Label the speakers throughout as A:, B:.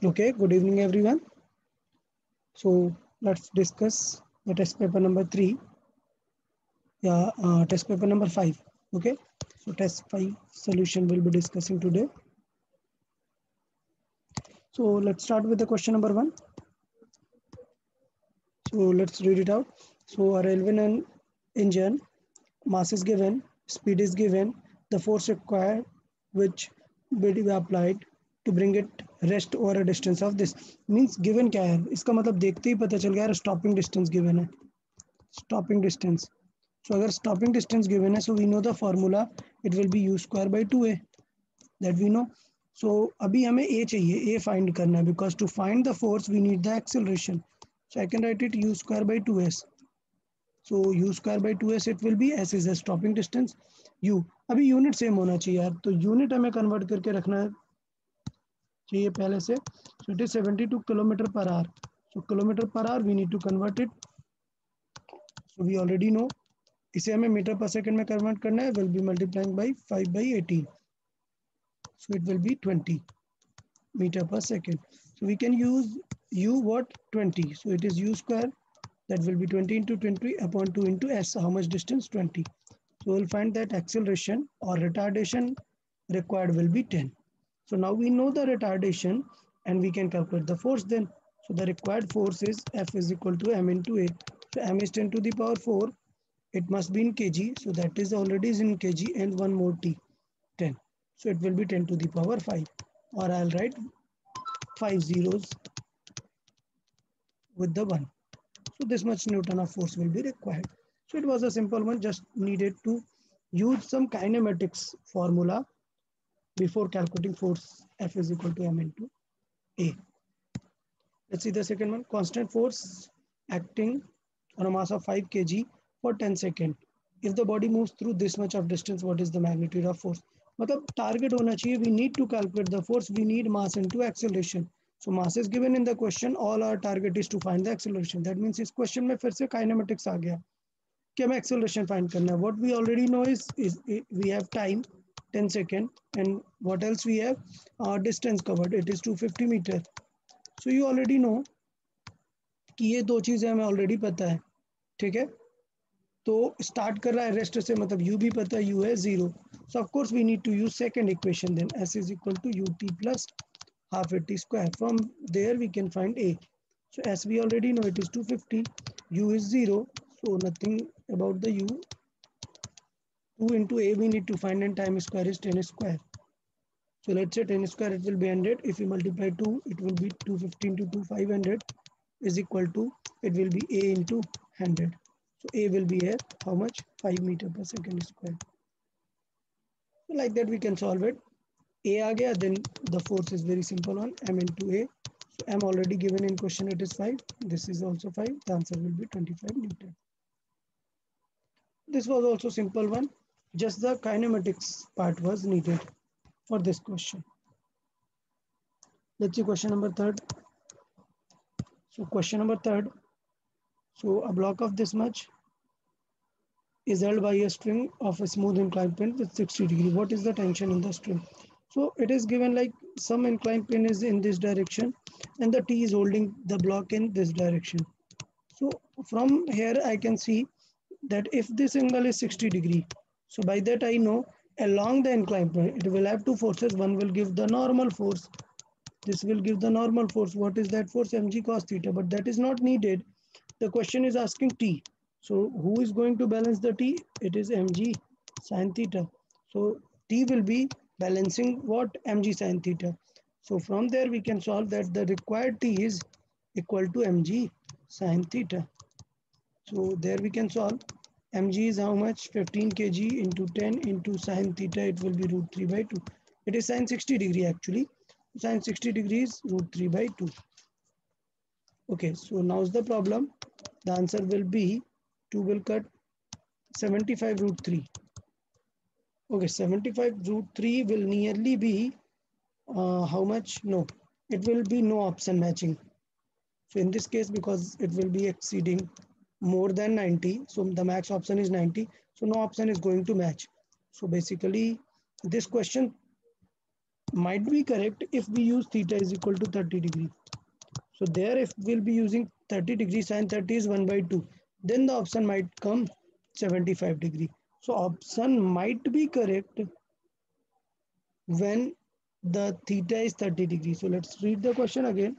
A: Okay, good evening everyone. So let's discuss the test paper number 3. Yeah, test paper number 5. Okay, so test 5 solution we'll be discussing today. So let's start with the question number 1. So let's read it out. So a railway engine, mass is given, speed is given, the force required which will be applied to bring it rest over a distance of this means given क्या है इसका मतलब देखते ही पता चल गया stopping distance given है stopping distance. So अगर stopping distance given है, so we know the formula. It will be u square by 2a that we know. So अभी हमें a चाहिए, a find करना है because to find the force we need the acceleration. So I can write it u square by 2s. So u square by 2s it will be s is the stopping distance. u अभी unit same होना चाहिए यार, तो unit हमें convert करके रखना चाहिए पहले से. So it is 72 kilometer per hour. So kilometer per hour we need to convert it. So we already know इसे हमें मीटर पर सेकंड में कन्वर्ट करना है. Will be multiplying by 5/18, so it will be 20 meter per second. So we can use u what 20, so it is u square, that will be 20 into 20 upon 2 into s. How much distance? 20. So we'll find that acceleration or retardation required will be 10. So now we know the retardation and we can calculate the force then. So the required force is F is equal to m into a. So m is 10 to the power 4. It must be in kg, so that is already is in kg, and one more t, 10. So it will be 10 to the power 5, or I'll write 5 zeros with the 1. So this much Newton of force will be required. So it was a simple one, just needed to use some kinematics formula before calculating force. F is equal to m into a. Let's see the second one. Constant force acting on a mass of 5 kg for 10 seconds. If the body moves through this much of distance, what is the magnitude of force? मतलब target होना चाहिए. We need to calculate the force. We need mass into acceleration. So mass is given in the question. All our target is to find the acceleration. That means इस question में फिर से kinematics आ गया कि हमें acceleration find करना है. What we already know is we have time 10 seconds, and what else we have? Distance covered. It is 250 meter. So you already know कि ये दो चीज़ें हमें ऑलरेडी पता है. ठीक है, तो स्टार्ट कर रहा है रेस्ट से, मतलब u भी पता है, u है 0. So of course we need to use second equation then. s is equal to ut plus half a t square. From there we can find a. So s we already know it is 250, u is 0, so nothing about the u. 2 into a we need to find, and time square is 10 square. So let's say 10 square, it will be 100. If you multiply 2, it will be 250 into 2, 500 is equal to, it will be a into 100. So a will be here, how much? 5 meter per second square. So like that we can solve it. A aa gaya, then the force is very simple one, m into a. So m already given in question, it is 5. This is also 5. The answer will be 25 Newton. This was also simple one. Just the kinematics part was needed for this question. Let's see question number 3rd. So question number 3rd. So a block of this much is held by a string of a smooth inclined plane with 60 degree. What is the tension in the string? So it is given like some inclined plane is in this direction and the T is holding the block in this direction. So from here I can see that if this angle is 60 degree, so by that I know along the inclined plane it will have two forces. One will give the normal force. This will give the normal force. What is that force? Mg cos theta, but that is not needed. The question is asking T. So who is going to balance the T? It is mg sin theta. So T will be balancing what? Mg sin theta. So from there we can solve that the required T is equal to mg sin theta. So there we can solve. Mg is how much? 15 kg into 10 into sin theta. It will be root 3 by 2. It is sin 60 degree actually. Sin 60 degrees root 3 by 2. Okay, so now is the problem. The answer will be 2 will cut 75 root 3. Okay, 75 root 3 will nearly be how much? No, it will be no option matching. So in this case, because it will be exceeding more than 90, so the max option is 90, so no option is going to match. So basically this question might be correct if we use theta is equal to 30 degree. So there if we'll be using 30 degree, sin 30 is 1 by 2, then the option might come 75 degree. So option might be correct when the theta is 30 degrees. So let's read the question again.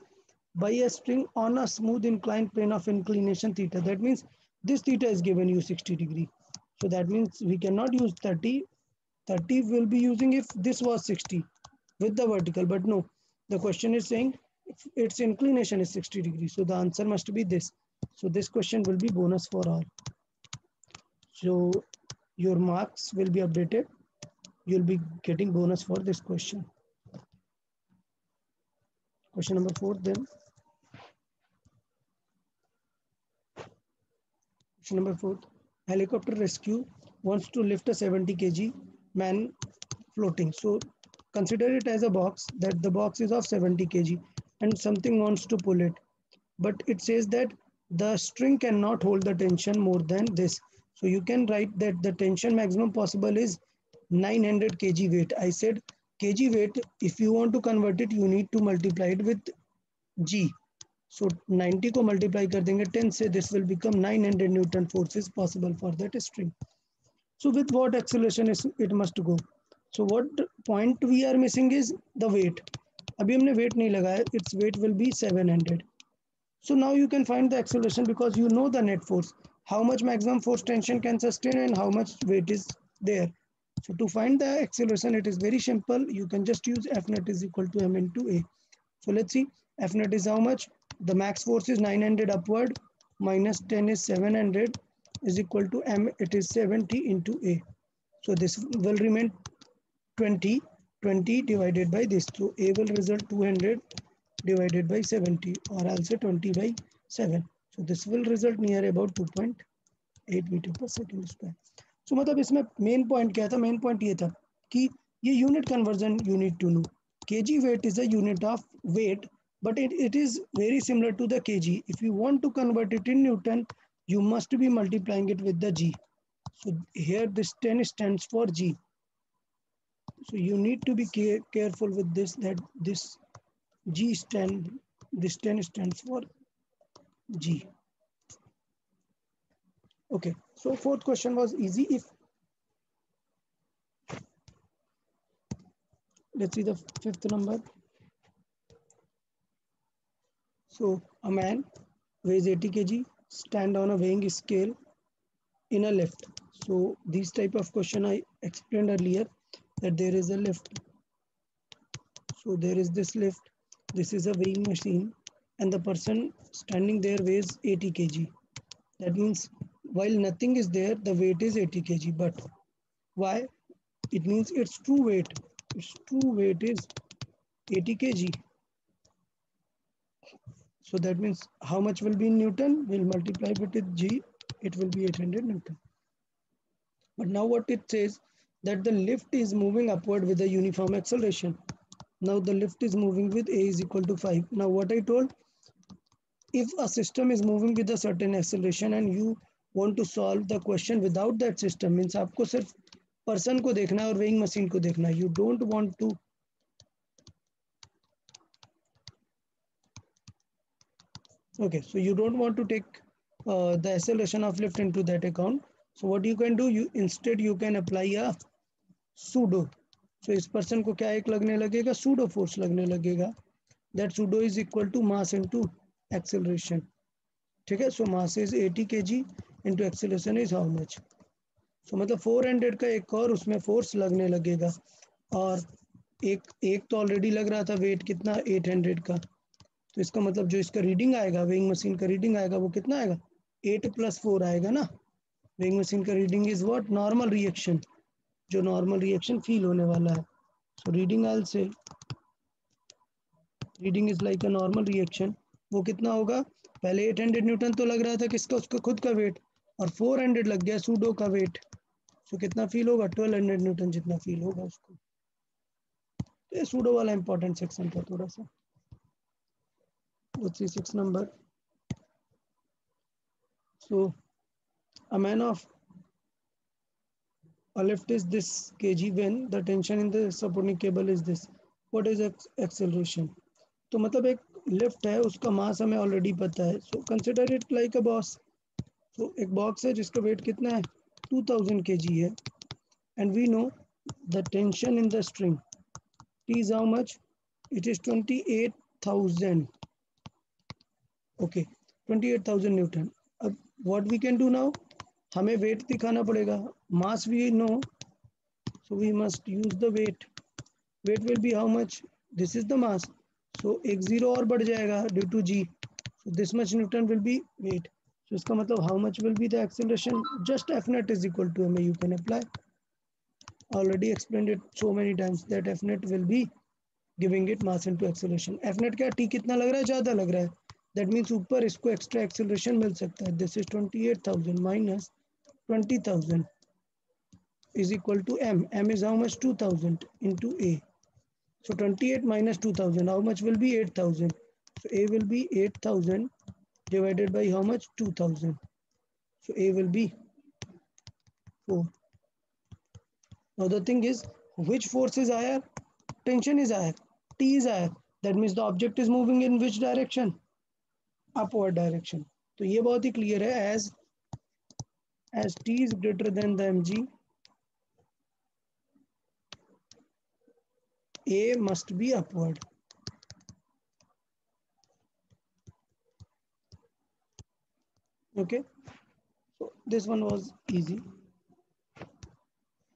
A: By a string on a smooth inclined plane of inclination theta, that means this theta is given you 60 degree. So that means we cannot use 30. 30 will be using if this was 60 with the vertical, but no, the question is saying its inclination is 60 degrees. So the answer must be this. So this question will be bonus for all. So your marks will be updated. You'll be getting bonus for this question. Question number 4 then. Question number 4. Helicopter rescue wants to lift a 70 kg man floating. So consider it as a box, that the box is of 70 kg and something wants to pull it. But it says that the string cannot hold the tension more than this. So you can write that the tension maximum possible is 900 kg weight. I said kg weight, if you want to convert it, you need to multiply it with g. So 90 को multiply कर देंगे 10 से, this will become 900 Newton forces possible for that string. So with what acceleration is it must go? So what point we are missing is the weight. अभी हमने weight नहीं लगाया, its weight will be 700. So now you can find the acceleration because you know the net force, how much maximum force tension can sustain and how much weight is there. So to find the acceleration, it is very simple. You can just use F net is equal to M into A. So let's see, F net is how much? The max force is 900 upward, minus 10 is 700, is equal to M, it is 70 into A. So this will remain 20, 20 divided by this. So A will result 200 divided by 70, or I'll say 20 by 7. So this will result near about 2.8 meter per second square. So मतलब इसमें main point क्या था? Main point ये था कि ये unit conversion you need to know. Kg weight is a unit of weight, but it is very similar to the kg. If you want to convert it in Newton, you must be multiplying it with the g. So here this 10 stands for g. So you need to be careful with this, that this G stand, this 10 stands for G. Okay, so fourth question was easy. If let's see the fifth number. So a man weighs 80 kg, stand on a weighing scale in a lift. So this type of question I explained earlier, that there is a lift. So there is this lift. This is a weighing machine, and the person standing there weighs 80 kg. That means while nothing is there, the weight is 80 kg. But why? It means its true weight. Its true weight is 80 kg. So that means how much will be in Newton? We'll multiply it with G. It will be 800 Newton. But now what it says, that the lift is moving upward with a uniform acceleration. Now the lift is moving with A is equal to 5. Now what I told, if a system is moving with a certain acceleration and you want to solve the question without that system, means आपको सिर्फ person को देखना है और weighing machine को देखना है. You don't want to so you don't want to take the acceleration of lift into that account. So what you can do, you can apply a pseudo. So इस person को क्या एक लगने लगेगा, pseudo force लगने लगेगा. That pseudo is equal to mass into acceleration. ठीक है, so mass is 80 kg into acceleration is how much? So मतलब 400 का एक और उसमें force लगने लगेगा, और एक तो ऑलरेडी लग रहा था, वेट कितना 800 का. तो इसका मतलब जो इसका रीडिंग आएगा, वेइंग मशीन का रीडिंग आएगा, वो कितना आएगा? 8 + 4 आएगा ना. वेइंग मशीन का reading is what? Normal reaction, जो नॉर्मल रिएक्शन फील होने वाला है. सो रीडिंग आई से reading is like a normal reaction. वो कितना होगा? पहले 800 न्यूटन तो लग रहा था किसका, उसका खुद का वेट, और 400 लग गया सूडो का वेट. सो कितना फील होगा? 1200 न्यूटन जितना फील होगा उसको. तो ये सूडो वाला इंपॉर्टेंट सेक्शन था थोड़ा सा. Let's see 6 number. So a man of a lift is this kg when the tension in the supporting cable is this. What is acceleration? तो मतलब एक लिफ्ट है, उसका मास हमें ऑलरेडी पता है, so consider it like a box. तो एक बॉक्स है जिसका वेट कितना है, 2000 kg है, and we know the tension in the string T is how much? It is 28,000. Okay, 28,000 Newton. अब what we can do now? हमें वेट दिखाना पड़ेगा, मास we know, so we must use the weight. Weight will be how much? This is the mass. So एक zero और बढ़ जाएगा due to g. So this much Newton will be weight. So इसका मतलब how much will be the acceleration? Just F net is equal to ma. You can apply. Already explained it so many times that F net will be giving it mass into acceleration. F net क्या, T कितना लग रहा है, ज़्यादा लग रहा है, that means ऊपर इसको एक्स्ट्रा एक्सेलरेशन मिल सकता है। This is 28,000 minus 20,000 is equal to M. M is how much, 2,000 into A. So 28 minus 2,000 how much will be 8,000। So A will be 8,000 divided by how much, 2,000। So A will be 4। Now the thing is which force is higher? Tension is higher, T is higher. That means the object is moving in which direction? Upward direction. तो ये बहुत ही clear है, as T is greater than the mg, A must be upward. Okay, so this one was easy.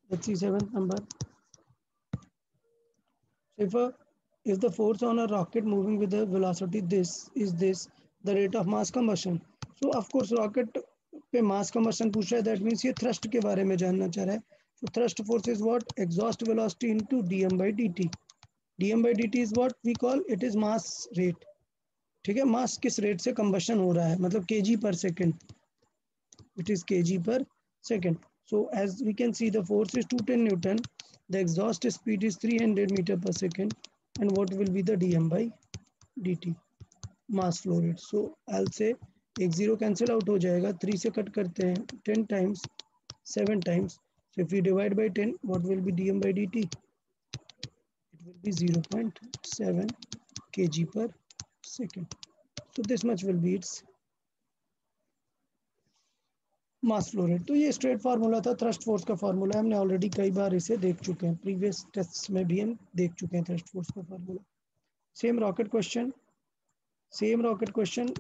A: Let's see 7th number. So if the force on a rocket moving with the velocity this the rate of mass combustion. So of course rocket पे mass combustion पूछ रहा है, that means ये thrust के बारे में जानना चाह रहा है। So thrust force is what? Exhaust velocity into dm by dt. dm by dt is what we call, it is mass rate. ठीक है, मास किस रेट से कंबशन हो रहा है, मतलब kg per second. It is kg per second. So as we can see, the force is 210 Newton. The exhaust speed is 300 meter per second. And what will be the dm by dt? Mass flow rate. So I'll say एक zero cancel out हो जाएगा, 3 से cut करते हैं, 10 times 7 times. So if we divide by 10, what will be dm by dt? It will be 0.7 kg per second. So this much will be its mass flow rate. तो ये straight formula था, thrust force का formula. हमने already कई बार इसे देख चुके हैं, प्रीवियस टेस्ट में भी हम देख चुके हैं थ्रस्ट फोर्स का formula. Same rocket question,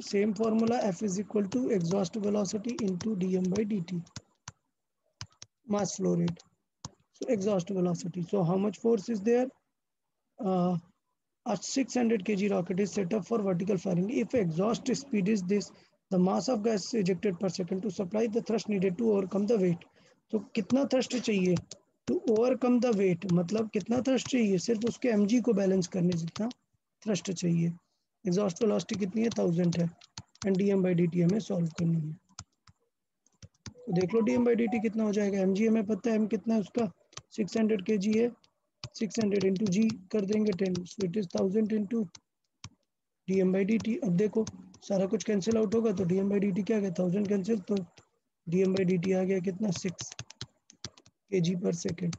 A: same formula, F is equal to exhaust velocity into dm by dt, mass flow rate. So exhaust velocity. So how much force is there? A 600 kg rocket is set up for vertical firing. If exhaust speed is this, the mass of gas ejected per second to supply the thrust needed to overcome the weight. तो कितना thrust चाहिए to overcome the weight? मतलब कितना thrust चाहिए, सिर्फ उसके mg को balance करने जितना thrust चाहिए। exhaust velocity कितनी है, 1000 है, and dm by dt हमें सॉल्व करनी है। तो देख लो dm by dt कितना हो जाएगा, mg हमें पता है, m कितना है उसका, 600 kg है, 600 इंटू जी कर देंगे 10, सो it is 1000 into dm by dt। अब देखो सारा कुछ कैंसिल आउट होगा, तो dm by dt क्या गया, 1000 कैंसिल, तो dm by dt आ गया कितना, 6 kg पर सेकेंड।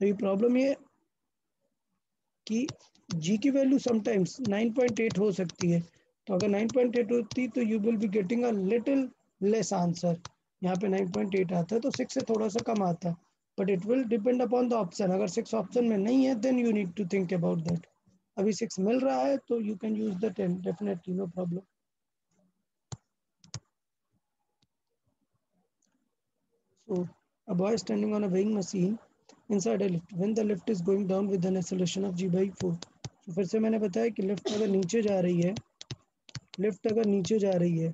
A: अभी प्रॉब्लम ये कि g की वैल्यू समटाइम्स 9.8 हो सकती है, तो अगर 9.8 होती तो you will be getting a little less answer. यहाँ पे 9.8 आता है तो 6 से थोड़ा सा कम आता है, but it will depend upon the option. अगर 6 ऑप्शन में नहीं है, then you need to think about that. अभी 6 मिल रहा है तो you can use the 10, definitely, no problem. So a boy standing on a weighing machine inside a lift. When the lift is going down with an acceleration of g by 4. So फिर से मैंने बताया कि lift अगर नीचे जा रही है,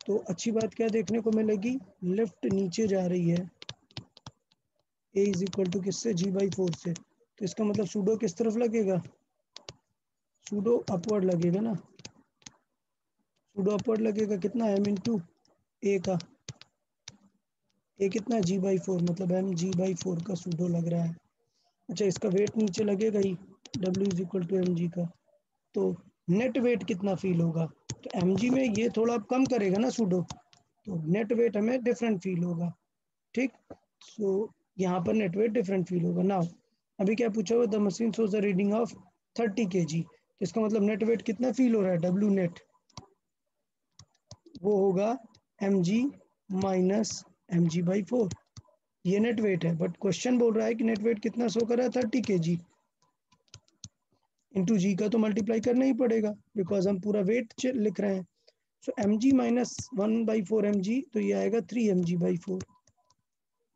A: तो अच्छी बात क्या देखने को मिलेगी, लिफ्ट नीचे जा रही है, a इज इक्वल टू किससे, g by 4 से। तो इसका मतलब सूडो किस तरफ लगेगा, सूडो अपवर्ड लगेगा ना, सूडो अपवर्ड लगेगा, कितना, m इंटू ए का, ए कितना, g by 4, मतलब m g by 4 का सूडो लग रहा है। अच्छा, इसका वेट नीचे लगेगा ही, w is equal to M G का, तो नेट वेट कितना फील होगा, तो एम जी में ये थोड़ा कम करेगा ना सूडो, तो नेट वेट हमें डिफरेंट फील होगा। ठीक, सो यहाँ पर नेट वेट डिफरेंट फील होगा। नाउ अभी क्या पूछा हुआ, the machine shows the reading of 30 kg, तो इसका मतलब नेट वेट कितना फील हो रहा है, डब्ल्यू नेट वो होगा mg माइनस mg/4, ये नेट वेट है। बट क्वेश्चन बोल रहा है कि नेट वेट कितना शो कर रहा है, 30 kg, इंटू जी का तो मल्टीप्लाई करना ही पड़ेगा बिकॉज हम पूरा वेट लिख रहे हैं। सो mg माइनस 1/4 mg, तो ये आएगा 3 mg/4।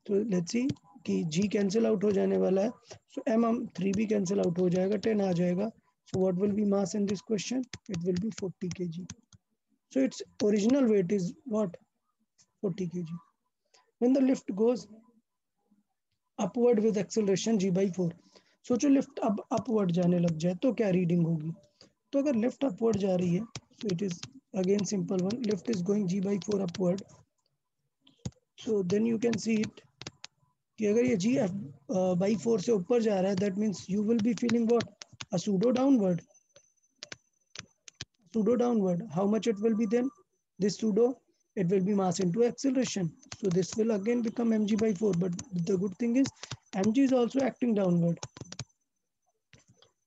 A: तो लेट्स सी कि g कैंसिल आउट हो जाने वाला है, सो m हम 3 भी कैंसिल आउट हो जाएगा, 10 आ जाएगा। So what will B mass in this question, it will B 40 kg। So its original wait is what, 40 kg। When the lift goes upward with acceleration g/4, सोचो लिफ्ट अब upward जाने लग जाए तो क्या रीडिंग होगी। तो अगर लिफ्ट अपवर्ड जा रही है, so it is again simple one, lift is going g/4 upward, so then you can see it कि अगर ये g/4 से ऊपर जा रहा है, that means you will be feeling what, a pseudo downward. How much it will be then, this pseudo, it will be mass into acceleration, so this will again become mg/4, but the good thing is mg is also acting downward.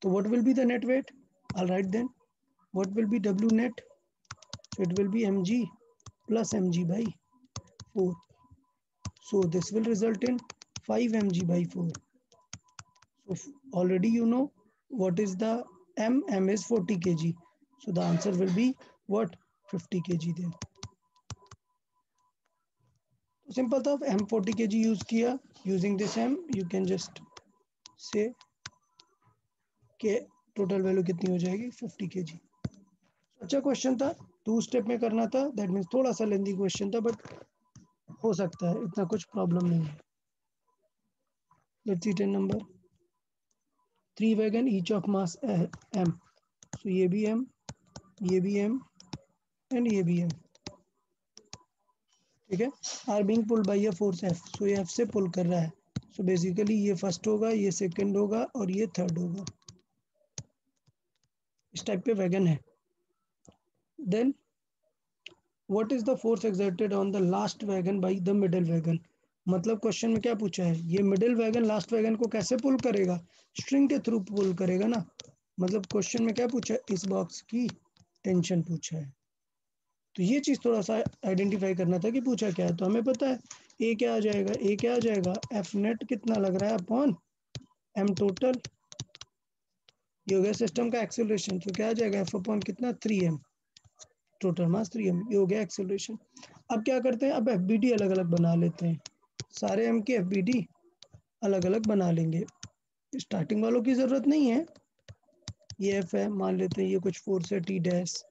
A: So what will be the net weight, all right then, what will be w net, so it will be mg plus mg/4, so this will result in 5 mg/4. So already you know what is the m is 40 kg, so the answer will be what, 50 kg then. Simple था, m 40 kg use किया, using this m you can just say के total value कितनी हो जाएगी, 50 kg। अच्छा question था, 2 step में करना था, दैट मीन्स थोड़ा सा लेंदी क्वेश्चन था, बट हो सकता है, इतना कुछ प्रॉब्लम नहीं है। Let's see 10 number, 3 wagon each of mass m, सो ये भी m, ये भी m एंड ये भी m, ठीक है, are being pulled by a force F, so ये F से पुल कर रहा है, सो बेसिकली ये फर्स्ट होगा, ये सेकंड होगा और ये थर्ड होगा, इस टाइप पे वैगन है। Then what is the force exerted on the last wagon by the middle wagon, मतलब क्वेश्चन में क्या पूछा है, ये मिडिल वैगन लास्ट वैगन को कैसे पुल करेगा, स्ट्रिंग के थ्रू पुल करेगा ना, मतलब क्वेश्चन में क्या पूछा है, इस बॉक्स की टेंशन पूछा है। तो ये चीज़ थोड़ा सा आइडेंटिफाई करना था कि पूछा क्या है। तो हमें पता है ए क्या आ जाएगा, ए क्या आ जाएगा, एफ नेट कितना लग रहा है अपॉन एम टोटल, ये हो गया सिस्टम का एक्सेलरेशन, तो क्या आ जाएगा एफ अपॉन कितना 3m, टोटल मास 3m, ये हो गया एक्सेलरेशन। अब क्या करते हैं, अब एफ अलग अलग बना लेते हैं, सारे m के एफ अलग अलग बना लेंगे, स्टार्टिंग वालों की ज़रूरत नहीं है, ये एफ है, मान लेते हैं ये कुछ फोर्स है टी डैश,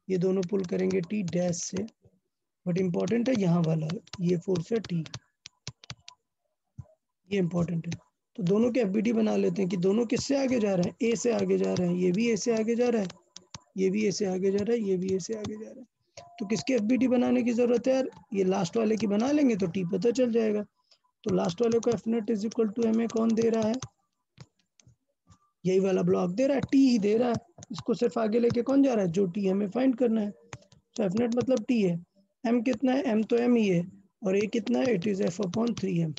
A: ये दोनों पुल करेंगे टी डैश से, बट इम्पॉर्टेंट है यहाँ वाला, ये फोर्स है टी, ये इम्पोर्टेंट है। तो दोनों के एफ बना लेते हैं कि दोनों किससे आगे जा रहे हैं, ए से आगे जा रहे हैं, ये भी ए से आगे जा रहा है, ये भी ए से आगे जा रहा है, ये भी ए से आगे जा रहा है। तो किसके एफ बनाने की जरूरत है यार, ये लास्ट वाले की बना लेंगे तो टी पता चल जाएगा। तो लास्ट वाले को F net is equal to M A कौन दे रहा है, यही वाला ब्लॉक दे रहा है, टी ही दे रहा है, इसको सिर्फ आगे लेके कौन जा रहा है, जो टी हमें फाइंड करना है। तो एफ नेट मतलब टी है, एम कितना है, एम तो एम ही है, और ए कितना है, it is F upon 3m,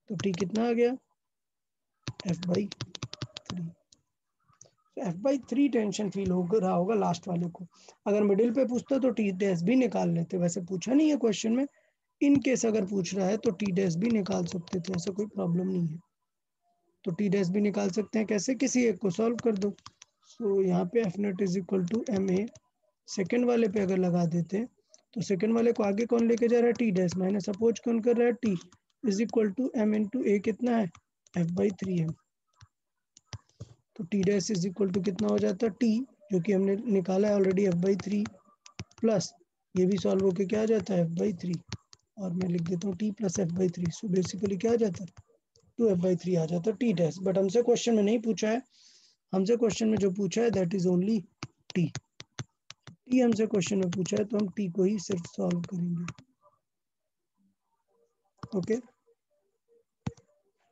A: तो टी कितना आ गया, f/3। f/3 टेंशन फील हो रहा होगा लास्ट वाले को, अगर मिडिल पे पूछता तो टी डैश भी निकाल लेते, वैसे पूछा नहीं है क्वेश्चन में, इन केस अगर पूछ रहा है तो टी डैश भी निकाल सकते थे, ऐसा कोई प्रॉब्लम नहीं है। तो टी डैश भी निकाल सकते हैं, कैसे, किसी एक को सॉल्व कर दो। सो यहाँ पे F net is equal to M A, second वाले पे अगर लगा देते हैं तो सेकेंड वाले को आगे कौन लेके जा रहा है, टी डैश, माइनस अपोज कौन कर रहा है, T, is equal to M into A कितना है, f/3m, तो T dash is equal to कितना हो जाता है, टी जो कि हमने निकाला है ऑलरेडी f/3, प्लस ये भी सॉल्व होके क्या आ जाता है f/3, और मैं लिख देता हूँ t plus f/3, so basically क्या आ जाता है 2f/3 आ जाता है टी डैश। बट हमसे क्वेश्चन में नहीं पूछा है, हमसे क्वेश्चन में जो पूछा है that is only T, T हमसे क्वेश्चन में पूछा है तो हम टी को ही सिर्फ सॉल्व करेंगे। Okay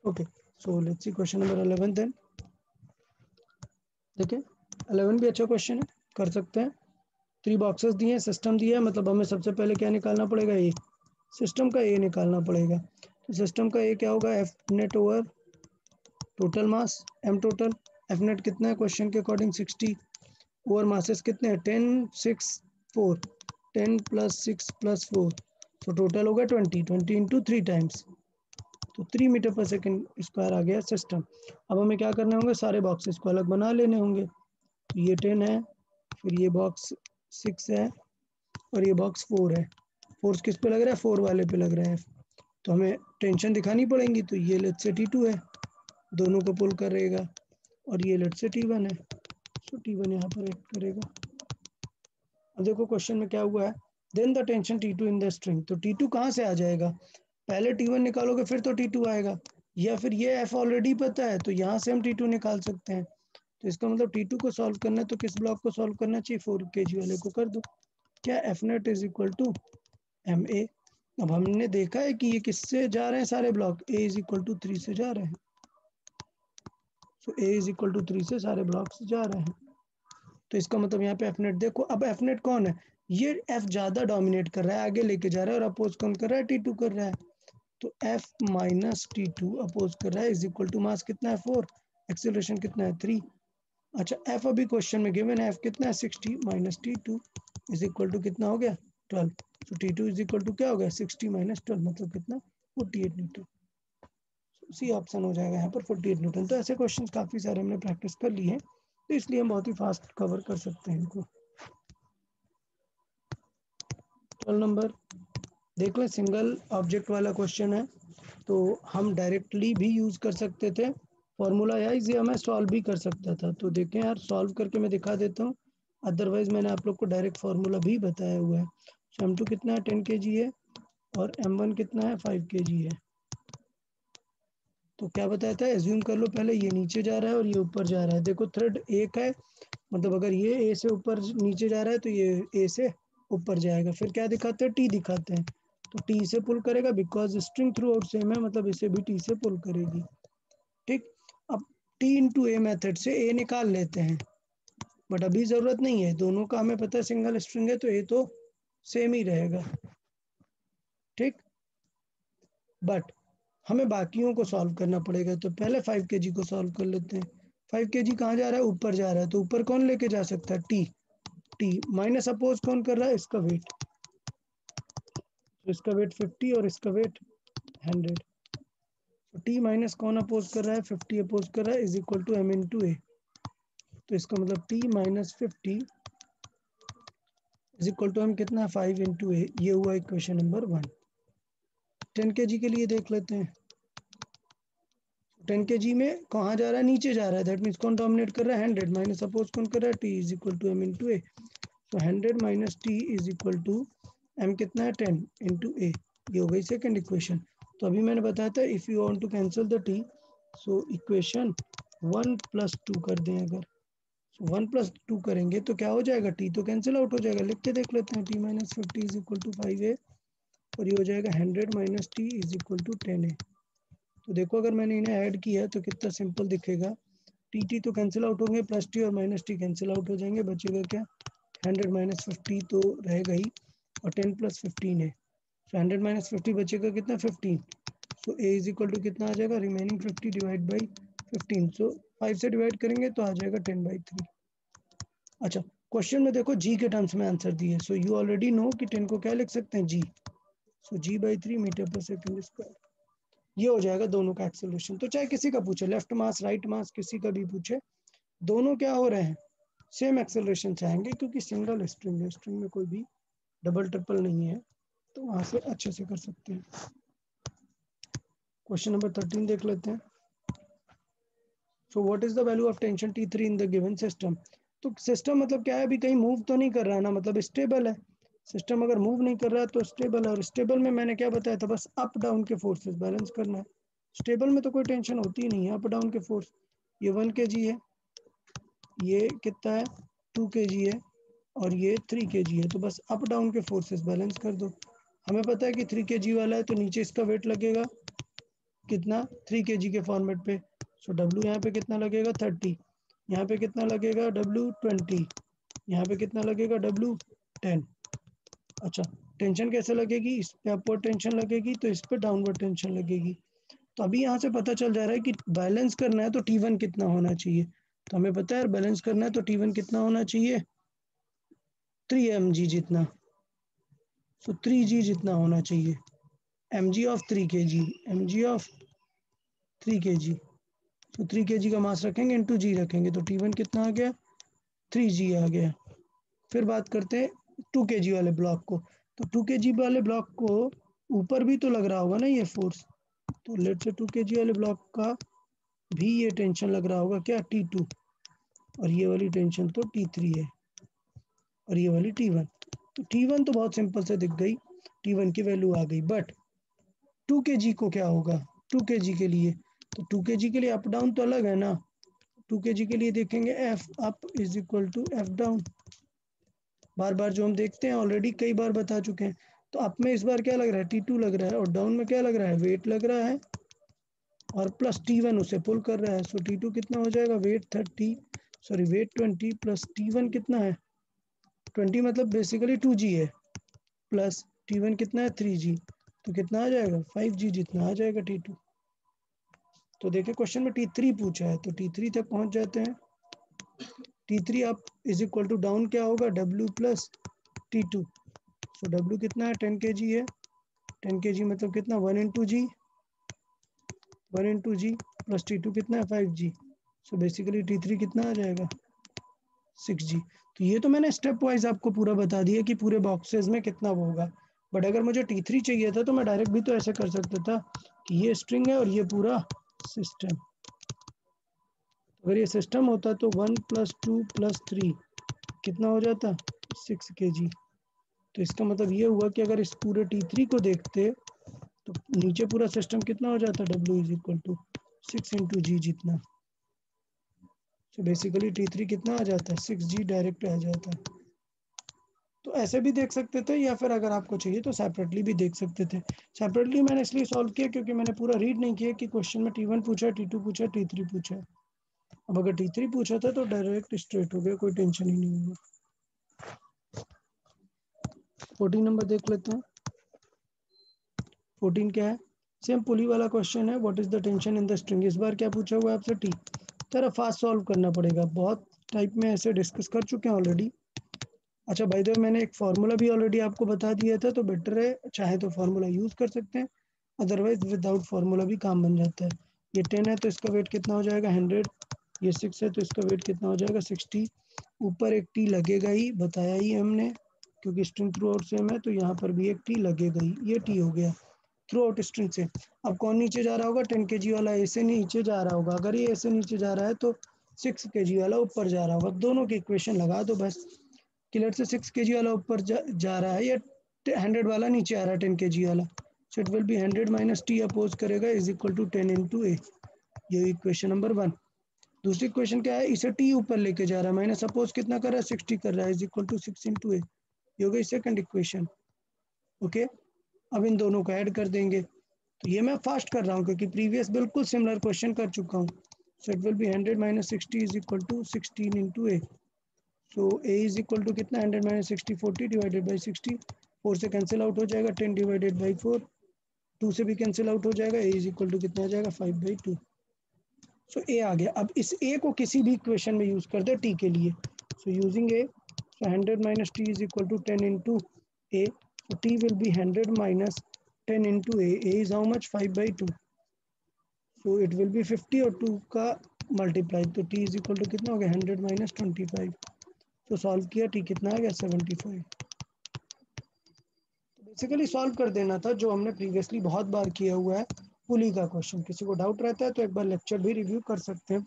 A: okay, so let's see question number 11 then. देखिए 11 भी अच्छा क्वेश्चन है, कर सकते हैं। 3 बॉक्सेस दिए हैं, सिस्टम दिया है, मतलब हमें सबसे पहले क्या निकालना पड़ेगा, ए, सिस्टम का ए निकालना पड़ेगा। तो सिस्टम का ए क्या होगा, F net over total mass M total, F net कितना है क्वेश्चन के अकॉर्डिंग 60, ओवर मासेस कितने हैं 10 6 4, 10 + 6 + 4, तो टोटल होगा 20, 20 इंटू 3 टाइम्स, तो 3 मीटर पर सेकेंड स्क्वायर आ गया सिस्टम। अब हमें क्या करने होंगे, सारे बॉक्सेस को अलग बना लेने होंगे। तो ये 10 है, फिर ये बॉक्स 6 है और ये बॉक्स 4 है। फोर्स किस पे लग रहा है, 4 वाले पे लग रहा है, तो हमें टेंशन दिखानी पड़ेगी। तो ये लेट से T2 है, दोनों को पुल करेगा, और ये लेट से T1 है, तो T1 यहाँ पर एक्ट करेगा। अब देखो क्वेश्चन में क्या हुआ है, then the tension T2 in the string, तो T2 कहाँ से आ जाएगा, पहले T1 निकालोगे फिर तो T2 आएगा, या फिर ये F ऑलरेडी पता है तो यहाँ से हम T2 निकाल सकते हैं। तो इसका मतलब T2 को सॉल्व करना है तो किस ब्लॉक को सॉल्व करना चाहिए, 4 kg वाले को कर दो। क्या F net is equal to MA। अब हमने देखा है कि ये किससे जा रहे हैं सारे block, A is equal to 3 से जा रहे हैं, तो A इज इक्वल टू 3 से सारे ब्लॉक से जा रहे हैं। तो इसका मतलब यहाँ पे F नेट देखो, अब F नेट कौन है, ये F ज्यादा डोमिनेट कर रहा है, आगे लेके जा रहा है, और अपोज कौन कर रहा है, T2 कर रहा है। तो F माइनस T2 अपोज कर रहा है इज इक्वल टू मास कितना है 4, एक्सेलरेशन कितना है 3। अच्छा F अभी क्वेश्चन में गिवन है, F कितना है 60 minus T2 is equal to कितना हो गया 12। तो T2 इज इक्वल टू क्या हो गया 60 माइनस 12, मतलब कितना 48 न्यूटन। सी ऑप्शन हो जाएगा यहाँ पर 48 न्यूटन। तो ऐसे क्वेश्चंस काफ़ी सारे हमने प्रैक्टिस कर लिए हैं, तो इसलिए हम बहुत ही फास्ट कवर कर सकते हैं इनको। 12 नंबर देख लें, सिंगल ऑब्जेक्ट वाला क्वेश्चन है, तो हम डायरेक्टली भी यूज़ कर सकते थे फॉर्मूला, या इसे मैं सॉल्व भी कर सकता था। तो देखें यार, सॉल्व करके मैं दिखा देता हूँ, अदरवाइज मैंने आप लोग को डायरेक्ट फार्मूला भी बताया हुआ है। तो M2 कितना है 10 kg है, और M1 कितना है 5 kg है। तो क्या बताया था, एज्यूम कर लो पहले ये नीचे जा रहा है और ये ऊपर जा रहा है। देखो थ्रेड एक है, मतलब अगर ये A से ऊपर नीचे जा रहा है तो ये A से ऊपर जाएगा। फिर क्या दिखाते हैं, T दिखाते हैं, तो T से पुल करेगा, because string through out same है, मतलब इसे भी T से पुल करेगी। ठीक, अब T इंटू A मेथड से A निकाल लेते हैं, बट अभी जरूरत नहीं है, दोनों का हमें पता है सिंगल स्ट्रिंग है तो A तो सेम ही रहेगा। ठीक, बट हमें बाकियों को सॉल्व करना पड़ेगा, तो पहले 5 kg को सॉल्व कर लेते हैं। 5 kg कहाँ जा रहा है, ऊपर जा रहा है, तो ऊपर कौन लेके जा सकता है, टी माइनस अपोज कौन कर रहा है, इसका वेट, तो इसका वेट 50 और इसका वेट 100, तो टी माइनस कौन अपोज कर रहा है, 50 अपोज कर रहा है, is equal to M into A। तो इसका मतलब T minus 50 is equal to M कितना है 5 इंटू A। ये हुआ इक्वेशन नंबर 1। 10 kg के लिए देख लेते हैं, 10 kg में कहाँ जा रहा है, नीचे जा रहा है, दैट मीन्स कौन डोमिनेट कर रहा है 100, माइनस अपोज कौन कर रहा है, T is equal to M into A। तो 100 minus T is equal to M कितना है 10 इंटू A। ये हो गई सेकेंड इक्वेशन। तो अभी मैंने बताया था if you want to cancel the T, so equation 1 + 2 कर दें अगर, सो 1 + 2 करेंगे तो क्या हो जाएगा, T तो कैंसिल आउट हो जाएगा, लिख के देख लेते हैं, T minus 50 is equal to 5A, और ये हो जाएगा 100 minus T is equal to 10A। तो देखो अगर मैंने इन्हें ऐड किया तो कितना सिंपल दिखेगा, टी तो कैंसिल आउट होंगे, प्लस टी और माइनस टी कैंसिल आउट हो जाएंगे, बचेगा क्या 100 माइनस 50 तो रहेगा ही, और 10 + 15 है, तो 100 माइनस 50 बचेगा कितना 15। सो ए इज इक्वल टू कितना आ जाएगा, रिमेनिंग 50 डिवाइड बाई 15, सो 5 से डिवाइड करेंगे तो आ जाएगा 10/3। अच्छा क्वेश्चन में देखो जी के टर्म्स में आंसर दिए, सो यू ऑलरेडी नो कि 10 को क्या लिख सकते हैं, जी, सो G/3 मीटर पर सेकेंड स्क्वायर। ये हो जाएगा दोनों का एक्सेलरेशन। तो चाहे किसी का पूछे, लेफ्ट मास राइट मास किसी का भी पूछे, दोनों क्या हो रहे हैं, सेम एक्सेलरेशन चाहेंगे, क्योंकि सिंगल स्ट्रिंग है, स्ट्रिंग में कोई भी डबल ट्रिपल नहीं है, तो वहां से अच्छे से कर सकते हैं। क्वेश्चन नंबर 13 देख लेते हैं। So what is the value of tension T3 in the given system. तो सिस्टम मतलब क्या है, अभी कहीं मूव तो नहीं कर रहा है ना, मतलब स्टेबल है। सिस्टम अगर मूव नहीं कर रहा है तो स्टेबल है, और स्टेबल में मैंने क्या बताया था, बस अप डाउन के फोर्सेस बैलेंस करना है। स्टेबल में तो कोई टेंशन होती ही नहीं है, अप डाउन के फोर्स। ये 1 kg है, ये कितना है 2 kg है, और ये 3 kg है, तो बस अप डाउन के फोर्सेस बैलेंस कर दो। हमें पता है कि 3 kg वाला है तो नीचे इसका वेट लगेगा कितना 3 kg के फॉर्मेट पे, सो W यहाँ पे कितना लगेगा 30, यहाँ पे कितना लगेगा W 20, यहाँ पे कितना लगेगा W 10। अच्छा टेंशन कैसे लगेगी, इस पे अपवर्ड टेंशन लगेगी तो इस पे डाउनवर्ड टेंशन लगेगी। तो अभी यहाँ से पता चल जा रहा है कि बैलेंस करना है तो T1 कितना होना चाहिए, तो हमें पता है बैलेंस करना है तो T1 कितना होना चाहिए 3 mg जितना, तो 3g जितना होना चाहिए, mg of 3 kg, mg of 3 kg, तो 3 kg का मास रखेंगे इंटू जी रखेंगे तो T1 कितना आ गया 3g आ गया। फिर बात करते हैं 2 kg वाले ब्लॉक को, तो 2 kg वाले ब्लॉक को ऊपर भी तो लग रहा होगा ना ये फोर्स, तो लेट से 2 kg वाले ब्लॉक का भी ये टेंशन लग रहा होगा क्या T2, और ये वाली टेंशन तो T3 है, और ये वाली T1। तो T1 तो बहुत सिंपल से दिख गई, T1 की वैल्यू आ गई, बट 2 kg को क्या होगा 2 kg के लिए, तो 2 kg के लिए अप डाउन तो अलग है ना, 2 kg के लिए देखेंगे F up is equal to F down, बार बार जो हम देखते हैं ऑलरेडी कई बार बता चुके हैं। तो अप में इस बार क्या लग रहा है T2 लग रहा है, और डाउन में क्या लग रहा है वेट लग रहा है, और प्लस T1 उसे पुल कर रहा है, सो T2 कितना हो जाएगा वेट 20 प्लस T1 कितना है 20, मतलब बेसिकली 2g है, प्लस T1 कितना है 3g, तो कितना आ जाएगा 5g जितना आ जाएगा T2। तो देखिए क्वेश्चन में T3 पूछा है, तो T3 तक पहुंच जाते हैं। T3 up is equal to down क्या होगा W प्लस T2, सो W कितना है 10 kg है, 10 kg मतलब कितना 1 इंटू जी प्लस T2 कितना है 5g, सो बेसिकली T3 कितना आ जाएगा 6g। तो ये तो मैंने स्टेप वाइज आपको पूरा बता दिया कि पूरे बॉक्सेस में कितना वो होगा, बट अगर मुझे T3 चाहिए था तो मैं डायरेक्ट भी तो ऐसे कर सकता था कि ये स्ट्रिंग है और ये पूरा सिस्टम, अगर ये सिस्टम होता तो 1 प्लस 2 प्लस 3 कितना हो जाता 6 kg। तो इसका मतलब ये हुआ कि अगर इस पूरे T3 को देखते तो नीचे पूरा सिस्टम कितना हो जाता W is equal to 6 into G जितना, तो बेसिकली T3 कितना आ जाता है 6g डायरेक्ट आ जाता है। तो ऐसे भी देख सकते थे, या फिर अगर आपको चाहिए तो सेपरेटली भी देख सकते थे। सेपरेटली मैंने इसलिए सॉल्व किया क्योंकि मैंने पूरा रीड नहीं किया कि क्वेश्चन में T1 पूछा है T2 पूछा है T3 पूछा है। अब अगर T3 पूछा था तो डायरेक्ट स्ट्रेट हो गया, कोई टेंशन ही नहीं होगा। 14 नंबर देख लेते हैं। 14 क्या है, सेम पुली वाला क्वेश्चन है, what is the tension in the string. इस बार क्या पूछा हुआ है आपसे टी, तेरा फास्ट सॉल्व करना पड़ेगा, बहुत टाइप में ऐसे डिस्कस कर चुके हैं ऑलरेडी। अच्छा बाय द वे मैंने एक फार्मूला भी ऑलरेडी आपको बता दिया था, तो बेटर है चाहे तो फार्मूला यूज़ कर सकते हैं, अदरवाइज विदाउट फार्मूला भी काम बन जाता है। ये 10 है तो इसका वेट कितना हो जाएगा 100, ये 6 है तो इसका वेट कितना हो जाएगा 60, ऊपर एक टी लगेगा ही, बताया ही हमने, क्योंकि स्ट्रिंग थ्रू आउट सेम है तो यहाँ पर भी एक टी लगेगा ही, ये टी हो गया थ्रू आउट स्ट्रिंग से। अब कौन नीचे जा रहा होगा 10 kg वाला ऐसे नीचे जा रहा होगा, अगर ये ऐसे नीचे जा रहा है तो 6 kg वाला ऊपर जा रहा होगा, दोनों की इक्वेशन लगा दो बस, किलर से 6 kg वाला ऊपर जा रहा है या 100 वाला नीचे आ रहा है 10 kg वाला, so it will be 100 minus T oppose करेगा is equal to 10 into A, ये इक्वेशन नंबर 1। दूसरी इक्वेशन क्या है, इसे टी ऊपर लेके जा रहा है, माइनस अपोज कितना कर रहा है 60 कर रहा है is equal to 6 into A, ये हो गई सेकंड इक्वेशन। ओके, अब इन दोनों को ऐड कर देंगे, तो ये मैं फास्ट कर रहा हूँ क्योंकि प्रीवियस बिल्कुल सिमिलर क्वेश्चन कर चुका हूँ। So it will be 100 minus 60 is equal to 16 into A, so A is equal to कितना 100 माइनस 60 40 डिवाइडेड बाई 60, 4 से कैंसिल आउट हो जाएगा 10 डिवाइडेड बाई 4, 2 से भी कैंसिल आउट हो जाएगा, ए इज इक्वल टू कितना आ जाएगा 5/2। सो ए आ गया। अब इस ए को किसी भी इक्वेशन में यूज कर दे टी के लिए, so using A, so 100 minus T is equal to 10 into A, so t will be 100 minus 10 into a is how much 5/2, so it will be 50 और 2 का मल्टीप्लाई, तो t is equal to कितना हो गया 100 minus 25, तो solve किया t कितना आ गया 75। तो बेसिकली सॉल्व कर देना था जो हमने प्रीवियसली बहुत बार किया हुआ है पुली का क्वेश्चन। किसी को डाउट रहता है तो एक बार लेक्चर भी रिव्यू कर सकते हैं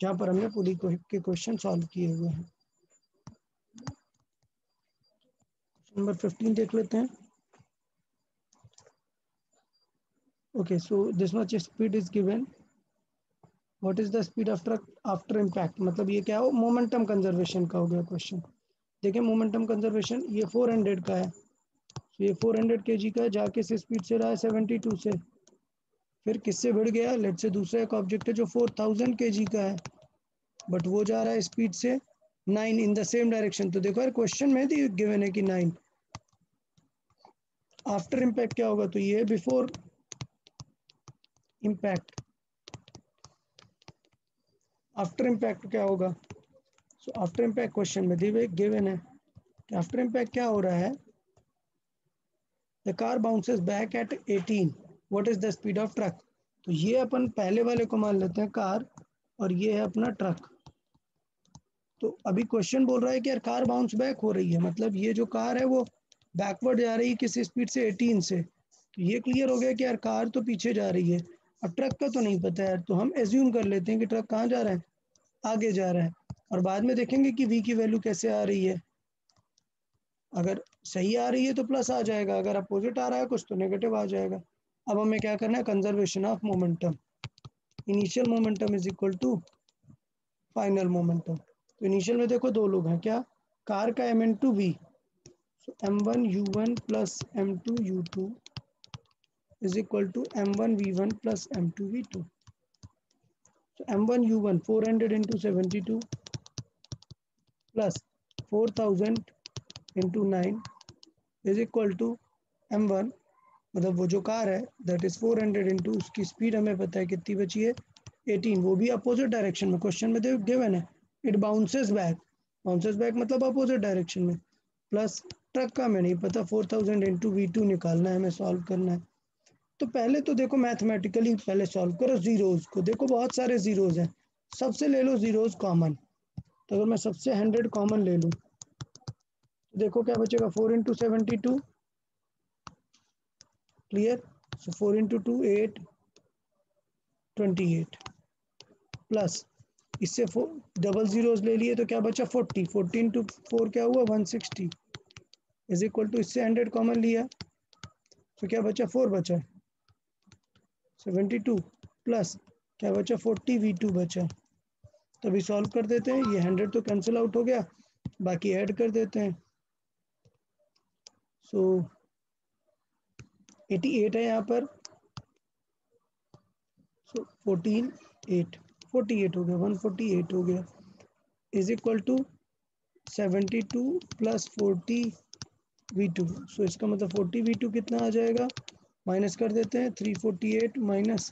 A: जहाँ पर हमने पुली के क्वेश्चन सॉल्व किए हुए हैं। नंबर 15 देख लेते हैं। Okay, so this much speed is given, what is the speed after impact, मतलब ये क्या हो मोमेंटम कंजर्वेशन का हो गया क्वेश्चन। देखिए मोमेंटम कंजर्वेशन ये 400 का है, तो ये 400 kg का है, जाके इस स्पीड से रहा है 72 से, फिर किससे भिड़ गया, लेट से दूसरा एक ऑब्जेक्ट है जो 4000 kg का है, बट वो जा रहा है स्पीड से 9 इन द सेम डायरेक्शन। तो देखो यार क्वेश्चन में भी गिवन है कि 9, आफ्टर इम्पैक्ट क्या होगा, तो ये बिफोर इम्पैक्ट, आफ्टर इम्पैक्ट क्या होगा? सो आफ्टर इम्पैक्ट क्वेश्चन में गिवन है कि आफ्टर इम्पैक्ट क्या हो रहा है, the car bounces back at 18, what is the speed of truck. तो ये अपन पहले वाले को मान लेते हैं कार, और ये है अपना ट्रक। तो अभी क्वेश्चन बोल रहा है कि यार कार बाउंस बैक हो रही है, मतलब ये जो कार है वो बैकवर्ड जा रही है किस स्पीड से, 18 से। तो ये क्लियर हो गया कि यार कार तो पीछे जा रही है, और ट्रक का तो नहीं पता यार, तो हम एज्यूम कर लेते हैं कि ट्रक कहाँ जा रहा है, आगे जा रहा है। और बाद में देखेंगे कि v की वैल्यू कैसे आ रही है। अगर सही आ रही है तो प्लस आ जाएगा, अगर अपोजिट आ रहा है कुछ तो नेगेटिव आ जाएगा। अब हमें क्या करना है, conservation of momentum. Initial momentum is equal to final momentum. तो इनिशियल में देखो दो लोग हैं, क्या, कार का m इंटू वी, सो m1u1 plus m2u2 is equal to m1v1 plus m2v2। so m1u1 400 into 72 plus 4000 into 9 is equal to m1, मतलब वो जो कार है दैट इज 400 इंटू उसकी स्पीड हमें पता है कितनी बची है 18, वो भी अपोजिट डायरेक्शन में, क्वेश्चन में देखो गिवन है it bounces back, bounces back मतलब अपोजिट डायरेक्शन में, प्लस ट्रक का हमें नहीं पता, 4000 इंटू v2 निकालना है, हमें सॉल्व करना है। तो पहले तो देखो मैथमेटिकली पहले सॉल्व करो जीरोज को, देखो बहुत सारे जीरोज हैं, सबसे ले लो जीरोज कॉमन। तो अगर मैं सबसे 100 कॉमन ले लूँ तो देखो क्या बचेगा, 4 इंटू 72, क्लियर। सो 4 इंटू 2 8, 28 प्लस इससे डबल जीरोज ले लिए तो क्या बचा 40, 40 इंटू 4 क्या हुआ 160 इज इक्वल टू, इससे 100 कॉमन लिया तो क्या बचा 4 बचा 72 प्लस क्या बचा 40 v2 बचा। तो अभी सॉल्व कर देते हैं, ये 100 तो कैंसिल आउट हो गया, बाकी ऐड कर देते हैं। सो 88 है यहाँ पर, सो 14 8 48 हो गया, 148 हो गया is equal to 72 plus 40 v2। सो इसका मतलब 40 v2 कितना आ जाएगा, माइनस कर देते हैं, 348 माइनस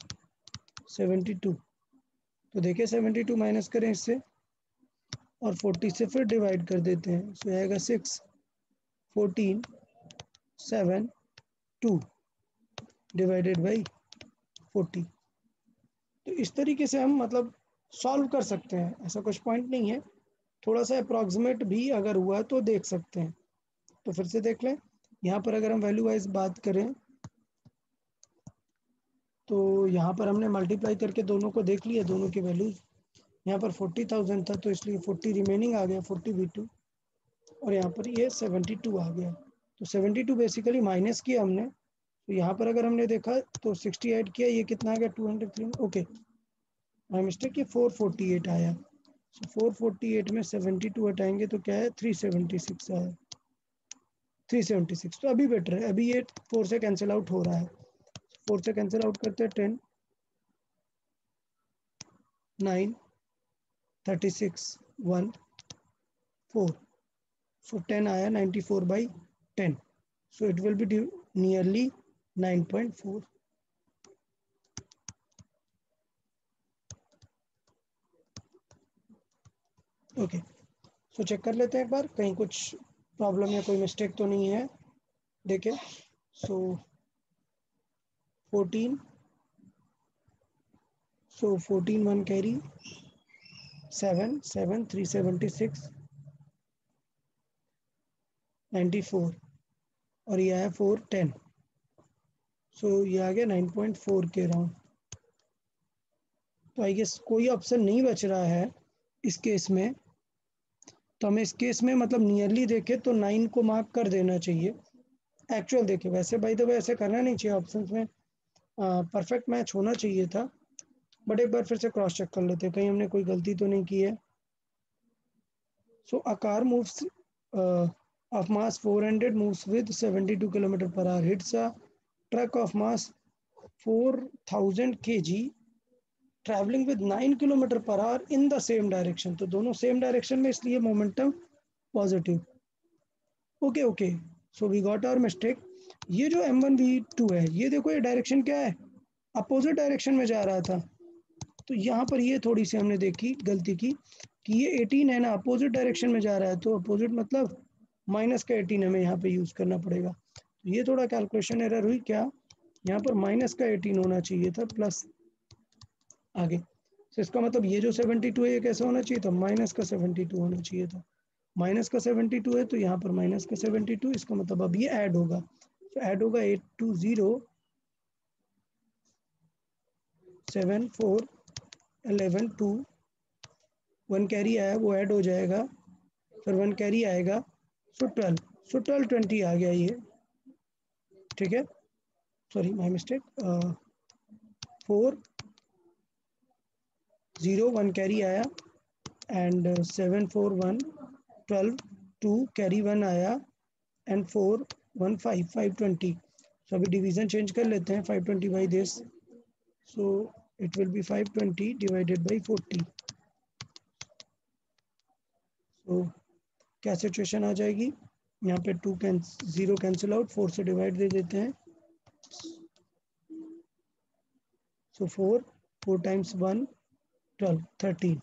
A: 72। तो देखिए 72 माइनस करें इससे और 40 से फिर डिवाइड कर देते हैं, सो आएगा 6 14 7 2 डिवाइडेड बाई 40। तो इस तरीके से हम मतलब सॉल्व कर सकते हैं, ऐसा कुछ पॉइंट नहीं है, थोड़ा सा अप्रॉक्सीमेट भी अगर हुआ तो देख सकते हैं। तो फिर से देख लें, यहाँ पर अगर हम वैल्यू वाइज बात करें तो यहाँ पर हमने मल्टीप्लाई करके दोनों को देख लिया, दोनों की वैल्यूज, यहाँ पर 40,000 था तो इसलिए 40 रिमेनिंग आ गया 40 v2, और यहाँ पर ये 72 आ गया। तो 72 बेसिकली माइनस किया हमने, तो यहाँ पर अगर हमने देखा तो 60 ऐड किया, ये कितना आ गया 203, ओके माई मिस्टेक, ये 448 आया। सो 448 में 72 हटाएंगे तो क्या है 376 आया, 376। तो अभी बेटर है, अभी ये 4 से कैंसिल आउट हो रहा है, 4 से कैंसिल आउट करते हैं 10 9 36 1 4, सो 10 आया 94/10, so it will be nearly 9.4। Okay, so check कर लेते हैं एक बार कहीं कुछ प्रॉब्लम या कोई मिस्टेक तो नहीं है। देखिए सो 14, सो 14 1 कैरी 7 7 376 94, और ये आया 4 10, सो ये आ गया 9.4 के राउंड। तो आई गेस कोई ऑप्शन नहीं बच रहा है इस केस में, तो हमें इस केस में मतलब नियरली देखे तो 9 को मार्क कर देना चाहिए। एक्चुअल देखे वैसे बाय द वे ऐसे करना नहीं चाहिए, ऑप्शंस में परफेक्ट मैच होना चाहिए था, बट एक बार फिर से क्रॉस चेक कर लेते हैं कहीं हमने कोई गलती तो नहीं की है। So a car moves of mass 400 moves with 72 km per hour, hits a truck of mass 4000 kg traveling with 9 km per hour in the same direction। तो दोनों सेम डायरेक्शन में, इसलिए momentum positive. Okay okay, so we got our mistake. ये जो m1v2 है, ये देखो ये डायरेक्शन क्या है, अपोजिट डायरेक्शन में जा रहा था, तो यहाँ पर ये थोड़ी सी हमने देखी गलती की कि ये 18 है ना, अपोजिट डायरेक्शन में जा रहा है, तो अपोजिट मतलब माइनस का 18 हमें यहाँ पे यूज़ करना पड़ेगा। तो ये थोड़ा कैलकुलेशन एरर हुई क्या, यहाँ पर माइनस का 18 होना चाहिए था प्लस आगे। तो इसका मतलब ये जो 72 है ये कैसा होना चाहिए था, माइनस का 72 होना चाहिए था। माइनस का 72 है तो यहाँ पर माइनस का 72, इसका मतलब अब ये ऐड होगा। तो ऐड होगा 820 7 4 11 2, 1 कैरी आया वो ऐड हो जाएगा, फिर 1 कैरी आएगा, सो 12, सो 12 20 आ गया ये, ठीक है, सॉरी माई मिस्टेक। 4 0 1 कैरी आया एंड 7 4 1 12 2 कैरी 1 आया एंड 4 1 5 520। सो अभी डिवीजन चेंज कर लेते हैं, 520 by this, so it will B 520 divided by 40। सो क्या सिचुएशन आ जाएगी, यहाँ पे 0 कैंसिल आउट, 4 से डिवाइड दे देते हैं, सो 4 times 1 12 13।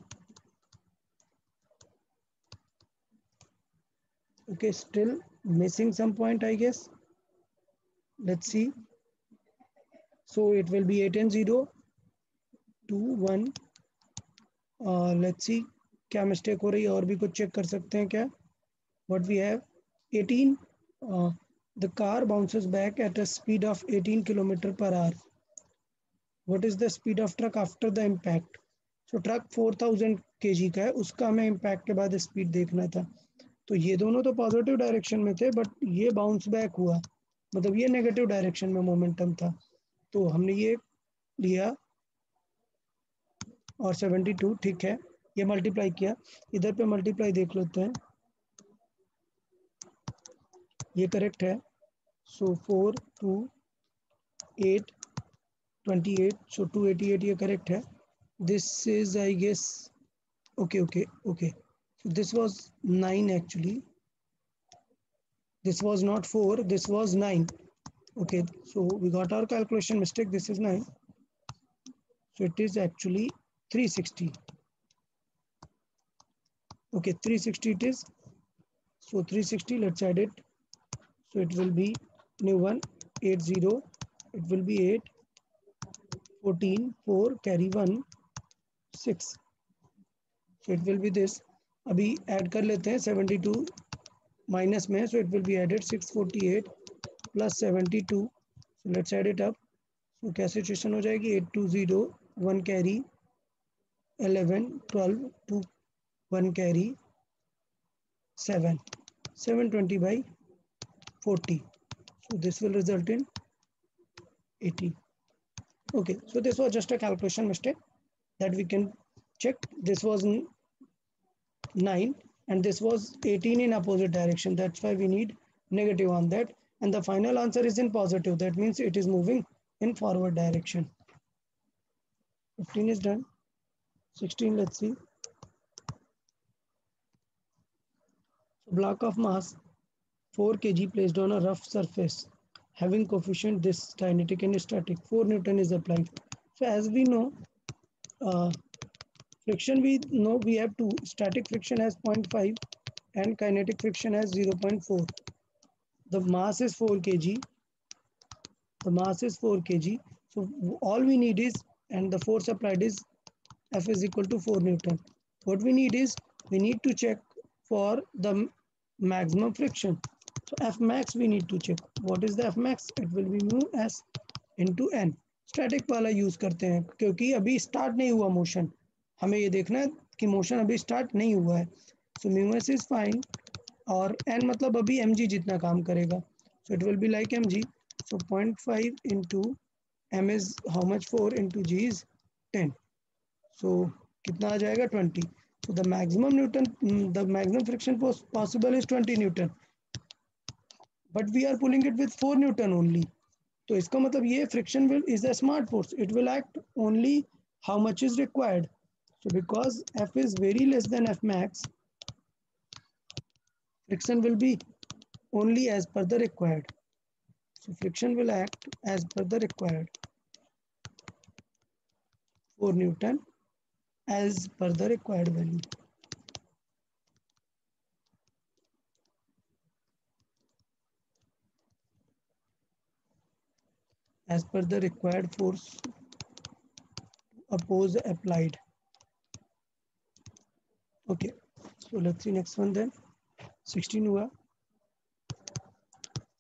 A: Okay, still missing some point, I guess. Let's see. So it will be 8 and 0 2 1. Let's see क्या मिस्टेक हो रही है, और भी कुछ चेक कर सकते हैं क्या। What we have 18. The car bounces back at a speed of 18 kilometer per hour. What is the speed of truck after the impact? So truck 4000 kg का है, उसका हमें इम्पैक्ट के बाद स्पीड देखना था। तो ये दोनों तो पॉजिटिव डायरेक्शन में थे, बट ये बाउंस बैक हुआ, मतलब ये नेगेटिव डायरेक्शन में मोमेंटम था। तो हमने ये लिया और 72, ठीक है, ये मल्टीप्लाई किया, इधर पे मल्टीप्लाई देख लेते हैं, ये करेक्ट है। सो 4 2 8 28, सो 288 ये करेक्ट है। This is I guess okay okay okay, so this was 9 actually, this was not 4, this was 9. Okay, so we got our calculation mistake, this is 9, so it is actually 360. Okay, 360 it is, so 360, let's add it, so it will be new one 80, it will be 8 14 4 carry 1 6, so it will be this. अभी add कर लेते हैं, 72 minus में, so it will be added 648 plus 72, so let's add it up. So क्या situation हो जाएगी, 820 1 carry 11 12 2 1 carry 7 720 by 40, so this will result in 80. Okay, so this was just a calculation mistake that we can check. This was 9 and this was 18 in opposite direction, that's why we need negative on that, and the final answer is in positive, that means it is moving in forward direction. 15 is done. 16, let's see. So block of mass 4 kg placed on a rough surface having coefficient this kinetic and static, 4 Newton is applied. So as we know, friction we know we have two, static friction has 0.5 and kinetic friction has 0.4. The mass is 4 kg, the mass is 4 kg, so all we need is, and the force applied is F is equal to 4 Newton. What we need is, we need to check for the maximum friction. So F max we need to check. What is the F max? It will be mu s into n. Static वाला use करते हैं क्योंकि अभी start नहीं हुआ motion, हमें ये देखना है कि मोशन अभी स्टार्ट नहीं हुआ है। So mu S is fine और n मतलब अभी mg जितना काम करेगा, सो it will be like mg, so 0.5 into m is how much, 4 into g is 10, so कितना आ जाएगा 20. So the maximum Newton, the maximum friction possible is 20 Newton, but we are pulling it with 4 Newton only. तो इसका मतलब ये friction will is a smart force, it will act only how much is required. So because F is very less than F max, friction will be only as per the required. So friction will act as per the required 4 Newton as per the required value. As per the required force oppose applied. Okay, so let's see next one then. 16 हुआ,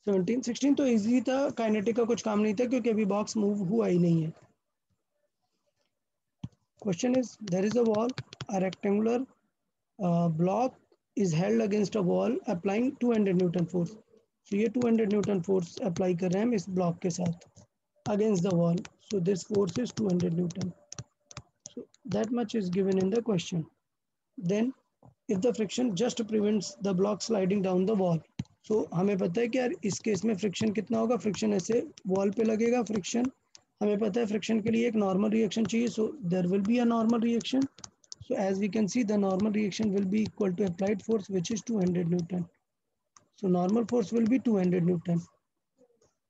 A: 17, 16 तो easy था, kinetic का कुछ काम नहीं था क्योंकि अभी बॉक्स मूव हुआ ही नहीं है. Question is, there is a wall, a rectangular block is held against a wall applying 200 Newton force. So ये 200 Newton force apply कर रहे हैं हम इस block के साथ against the wall. So this force is 200 Newton. So that much is given in the question. Then if the friction just prevents the block sliding down the wall. So हमें पता है कि यार इस केस में friction कितना होगा, friction ऐसे wall पे लगेगा friction. हमें पता है फ्रिक्शन के लिए एक नॉर्मल रिएक्शन चाहिए, so there will be a normal reaction. So as we can see the normal reaction will be equal to applied force which is 200 newton. So normal force will be 200 newton.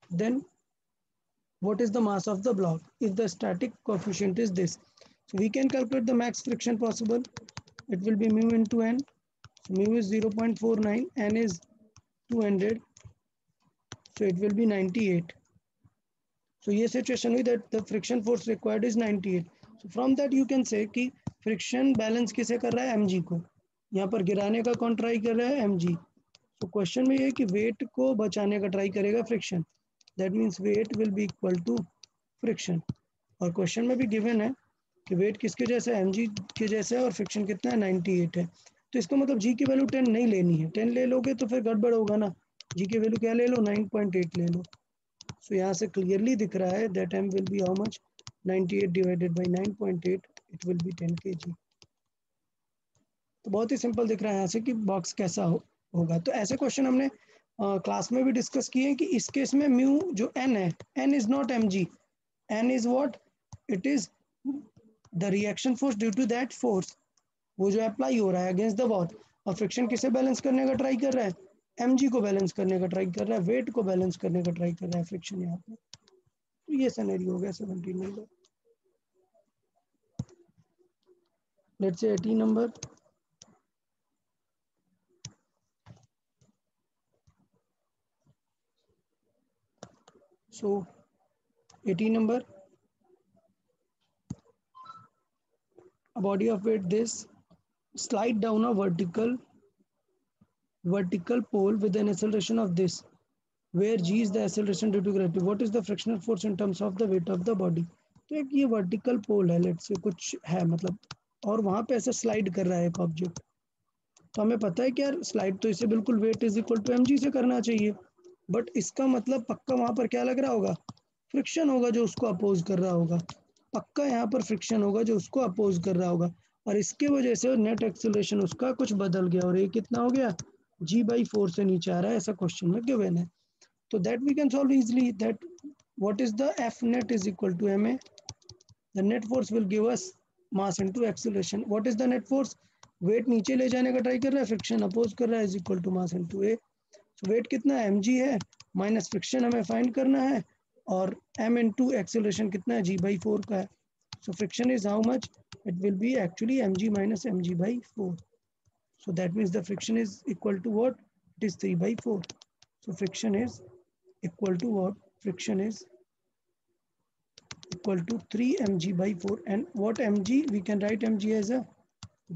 A: Then what is the mass of the block if the static coefficient is this? So we can calculate the max friction possible. It will be mu into n. So mu is 0.49, n is 200, so it will be 98. So ये situation हुई that the friction force required is 98. So from that you can say कि friction balance किसे कर रहा है, mg को. यहाँ पर गिराने का कौन ट्राई कर रहा है, mg. So question में ये कि weight को बचाने का ट्राई करेगा friction. That means weight will be equal to friction. और question में भी given है कि weight किसके जैसे है, mg के जैसे है और friction कितना है, 98 है. तो इसका मतलब g की वैल्यू 10 नहीं लेनी है. 10 ले लोगे तो फिर गड़बड़ होगा ना. g की वैल्यू क्या ले लो, 9.8 ले लो. So यहाँ से क्लियरली दिख रहा है that m will be how much, 98 divided by 9.8, it will be 10 kg. तो बहुत ही सिंपल दिख रहा है यहाँ से कि बॉक्स कैसा होगा. तो ऐसे क्वेश्चन हमने क्लास में भी डिस्कस किए हैं कि इस केस में म्यू जो n है, n is not mg, n is what, it is the reaction force due to that force, वो जो अप्लाई हो रहा है अगेंस्ट द वॉल. और फ्रिक्शन किसे बैलेंस करने का ट्राई कर रहा है, mg को बैलेंस करने का ट्राई कर रहा है, वेट को बैलेंस करने का ट्राई कर रहा है फ्रिक्शन यहाँ पे. तो ये सिनेरियो हो गया 17 number. Let's say 18 number. So 18 number, a body of weight this slide down a vertical pole with an acceleration of this, where g is the acceleration due to gravity. What is the frictional force in terms of the weight of the body? तो एक ये vertical पोल है, let's say कुछ है मतलब, और वहां पे ऐसे स्लाइड कर रहा है एक ऑब्जेक्ट. तो हमें पता है कि यार स्लाइड तो इसे बिल्कुल weight is equal to mg से करना चाहिए, बट इसका मतलब पक्का वहां पर क्या लग रहा होगा, फ्रिक्शन होगा जो उसको अपोज कर रहा होगा. पक्का यहाँ पर फ्रिक्शन होगा जो उसको अपोज कर रहा होगा, और इसके वजह से नेट एक्सेलरेशन उसका कुछ बदल गया, और ये कितना हो गया, g/4 से नीचे आ रहा है, ऐसा क्वेश्चन में गिवन है. तो that we can solve easily. That what is the f net is equal to ma. The net force will give us mass into acceleration. What is the net force, weight नीचे ले जाने का try कर रहा है, friction oppose कर रहा है, is equal to mass into a. So weight कितना है, mg है, माइनस फ्रिक्शन हमें फाइंड करना है, और m इंटू एक्सेलरेशन कितना है, g/4 का है. So friction is how much? It will be actually mg minus mg/4. So that means the friction is equal to what? It is 3/4. So friction is equal to what? Friction is equal to 3 mg/4. And what mg? We can write mg as a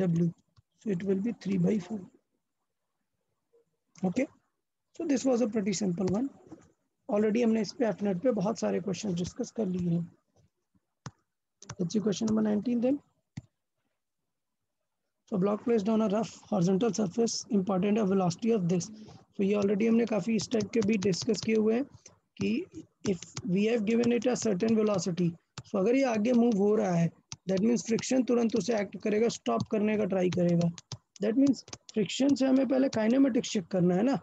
A: w. So it will be 3/4. Okay. So this was a pretty simple one. Already हमने इस पे FNET पे बहुत सारे question discuss कर लिए हैं. Let's see question number 19 then. So block placed on a rough horizontal surface, important है velocity of this. So ये already हमने काफ़ी इस टाइप के भी डिस्कस किए हुए हैं कि if we have given it a certain velocity, so अगर ये आगे मूव हो रहा है, that means friction तुरंत उसे एक्ट करेगा, स्टॉप करने का ट्राई करेगा. That means friction से हमें पहले काइनेमेटिक्स चेक करना है ना.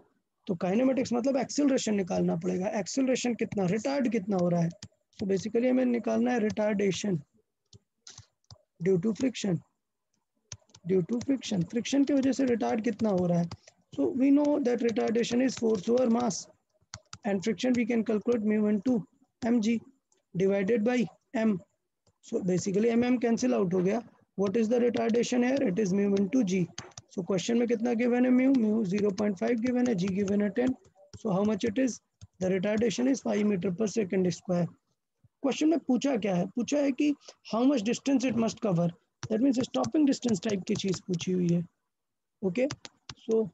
A: तो काइनेमेटिक्स मतलब एक्सेलरेशन निकालना पड़ेगा. एक्सेलरेशन कितना, रिटार्ड कितना हो रहा है. तो बेसिकली हमें निकालना है retardation due to friction. Due to friction, friction की वजह से रिटार्ड कितना हो रहा है. So we know that retardation is force over mass, and friction we can calculate mu into mg divided by m. So basically mm cancel out हो गया, what is the retardation here, it is mu into G. So question में कितना given है, mu 0.5 given है, जी given है 10। So how much it is, the retardation is 5 metre per second square. Question में पूछा क्या है, पूछा है कि how much distance it must cover, that means stopping distance type की चीज पूछी हुई है। ओके, सो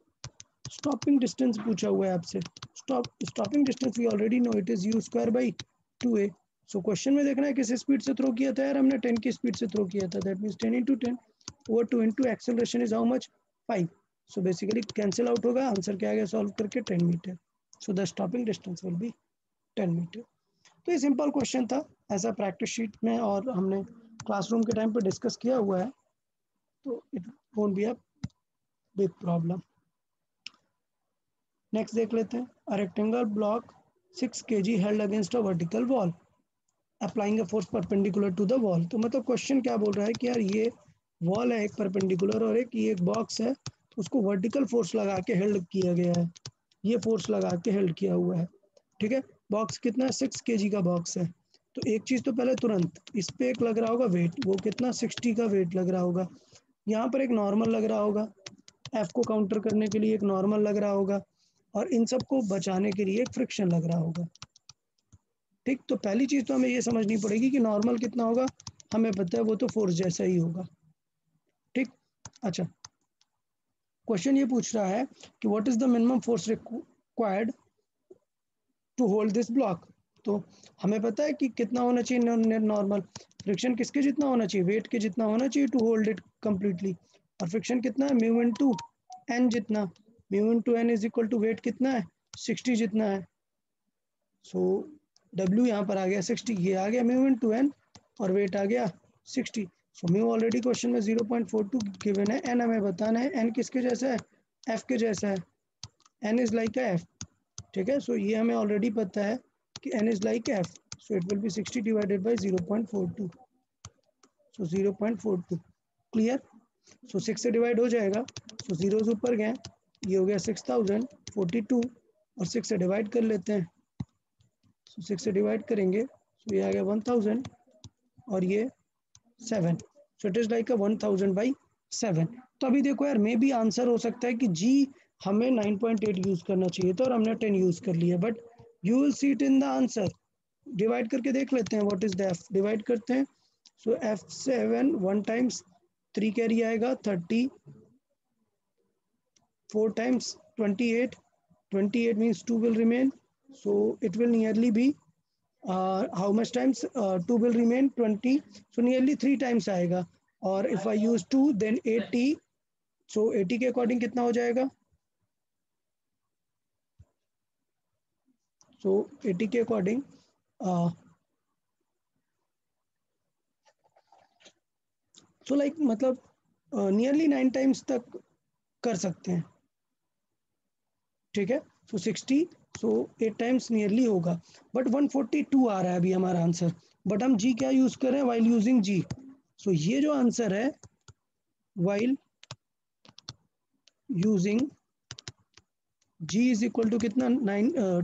A: स्टॉपिंग डिस्टेंस पूछा हुआ है आपसे। Stopping distance we already know, it is U square by 2a। सो क्वेश्चन में देखना है किस स्पीड से थ्रो किया था यार, हमने 10 की स्पीड से थ्रो किया था, that means 10 into 10 over 2 into acceleration is how much 5। So basically cancel out होगा, आंसर क्या आ गया सॉल्व करके 10 metre. So the stopping distance will be 10 metre. तो ये सिंपल क्वेश्चन था, ऐसा प्रैक्टिस शीट में और हमने क्लासरूम के टाइम पे डिस्कस किया हुआ है, तो it won't be a big problem. Next देख लेते हैं, a rectangle block 6 kg held against a vertical wall applying a force perpendicular to the wall. तो मतलब क्वेश्चन क्या बोल रहा है कि यार ये वॉल है एक परपेंडिकुलर और एक ये एक बॉक्स है, तो उसको वर्टिकल फोर्स लगा के हेल्ड किया गया है, ये फोर्स लगा के हेल्ड किया हुआ है। ठीक है, बॉक्स कितना है, 6 kg का बॉक्स है। तो एक चीज़ तो पहले तुरंत इस पे एक लग रहा होगा वेट, वो कितना 60 का वेट लग रहा होगा। यहाँ पर एक नॉर्मल लग रहा होगा, एफ को काउंटर करने के लिए एक नॉर्मल लग रहा होगा, और इन सबको बचाने के लिए एक फ्रिक्शन लग रहा होगा। ठीक, तो पहली चीज़ तो हमें ये समझनी पड़ेगी कि नॉर्मल कितना होगा, हमें पता है वो तो फोर्स जैसा ही होगा। ठीक, अच्छा क्वेश्चन ये पूछ रहा है कि what is the minimum force required to hold this block. तो हमें पता है कि कितना होना चाहिए नॉर्मल, फ्रिक्शन किसके जितना होना चाहिए, वेट के जितना होना चाहिए टू होल्ड इट कम्प्लीटली। और फ्रिक्शन कितना है, म्यू इनटू एन जितना, mu into N is equal to weight कितना है 60 जितना है। सो W यहाँ पर आ गया 60, ये आ गया म्यू इनटू एन और वेट आ गया 60। सो म्यू ऑलरेडी क्वेश्चन में 0.42 गिवन है, एन हमें बताना है, एन किसके जैसा है, एफ के जैसा है, एन इज लाइक एफ। ठीक है, सो ये हमें ऑलरेडी पता है कि n is like f, so it will be 60 divided by 0.42, so 0.42 clear. So 6 से डिवाइड हो जाएगा, सो जीरोस ऊपर गए, ये हो गया 6042 और 6 से डिवाइड कर लेते हैं, सो 6 से डिवाइड करेंगे, सो ये आ गया 1000 और ये 7, सो इट इज लाइक अ 1000/7। तो अभी देखो यार, मे भी आंसर हो सकता है कि जी हमें 9.8 यूज करना चाहिए था और हमने 10 यूज कर लिया, but you will see it in the answer. Divide करके देख लेते हैं, what is the F, divide करते हैं, सो F7 1 टाइम्स 3 कैरी आएगा 30, 4 times 28, 28 means 2 will remain, so it will nearly be how much times 2 will remain 20, so nearly 3 times आएगा। और if I use 2 then 80, so 80 के अकॉर्डिंग कितना हो जाएगा, so 80 के अकॉर्डिंग सो लाइक मतलब नियरली 9 टाइम्स तक कर सकते हैं। ठीक है, सो 60, सो 8 टाइम्स नियरली होगा, बट 142 आ रहा है अभी हमारा आंसर, बट हम जी क्या यूज कर रहे हैं, वाइल यूजिंग जी। सो ये जो आंसर है while using G is equal to कितना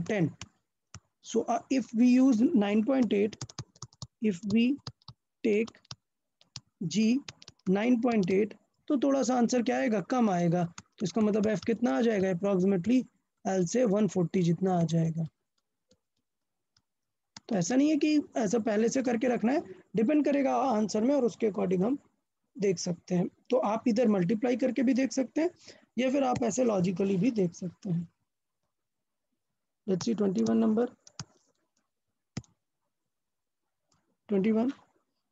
A: 10। So if we use 9.8, if we take G 9.8, तो थोड़ा सा आंसर क्या आएगा, कम आएगा, तो इसका मतलब एफ कितना आ जाएगा, अप्रॉक्सीमेटली एल से 140 जितना आ जाएगा। तो ऐसा नहीं है कि ऐसा पहले से करके रखना है, डिपेंड करेगा आंसर में और उसके अकॉर्डिंग हम देख सकते हैं। तो आप इधर मल्टीप्लाई करके भी देख सकते हैं या फिर आप ऐसे लॉजिकली भी देख सकते हैं। Let's see 21 number 21।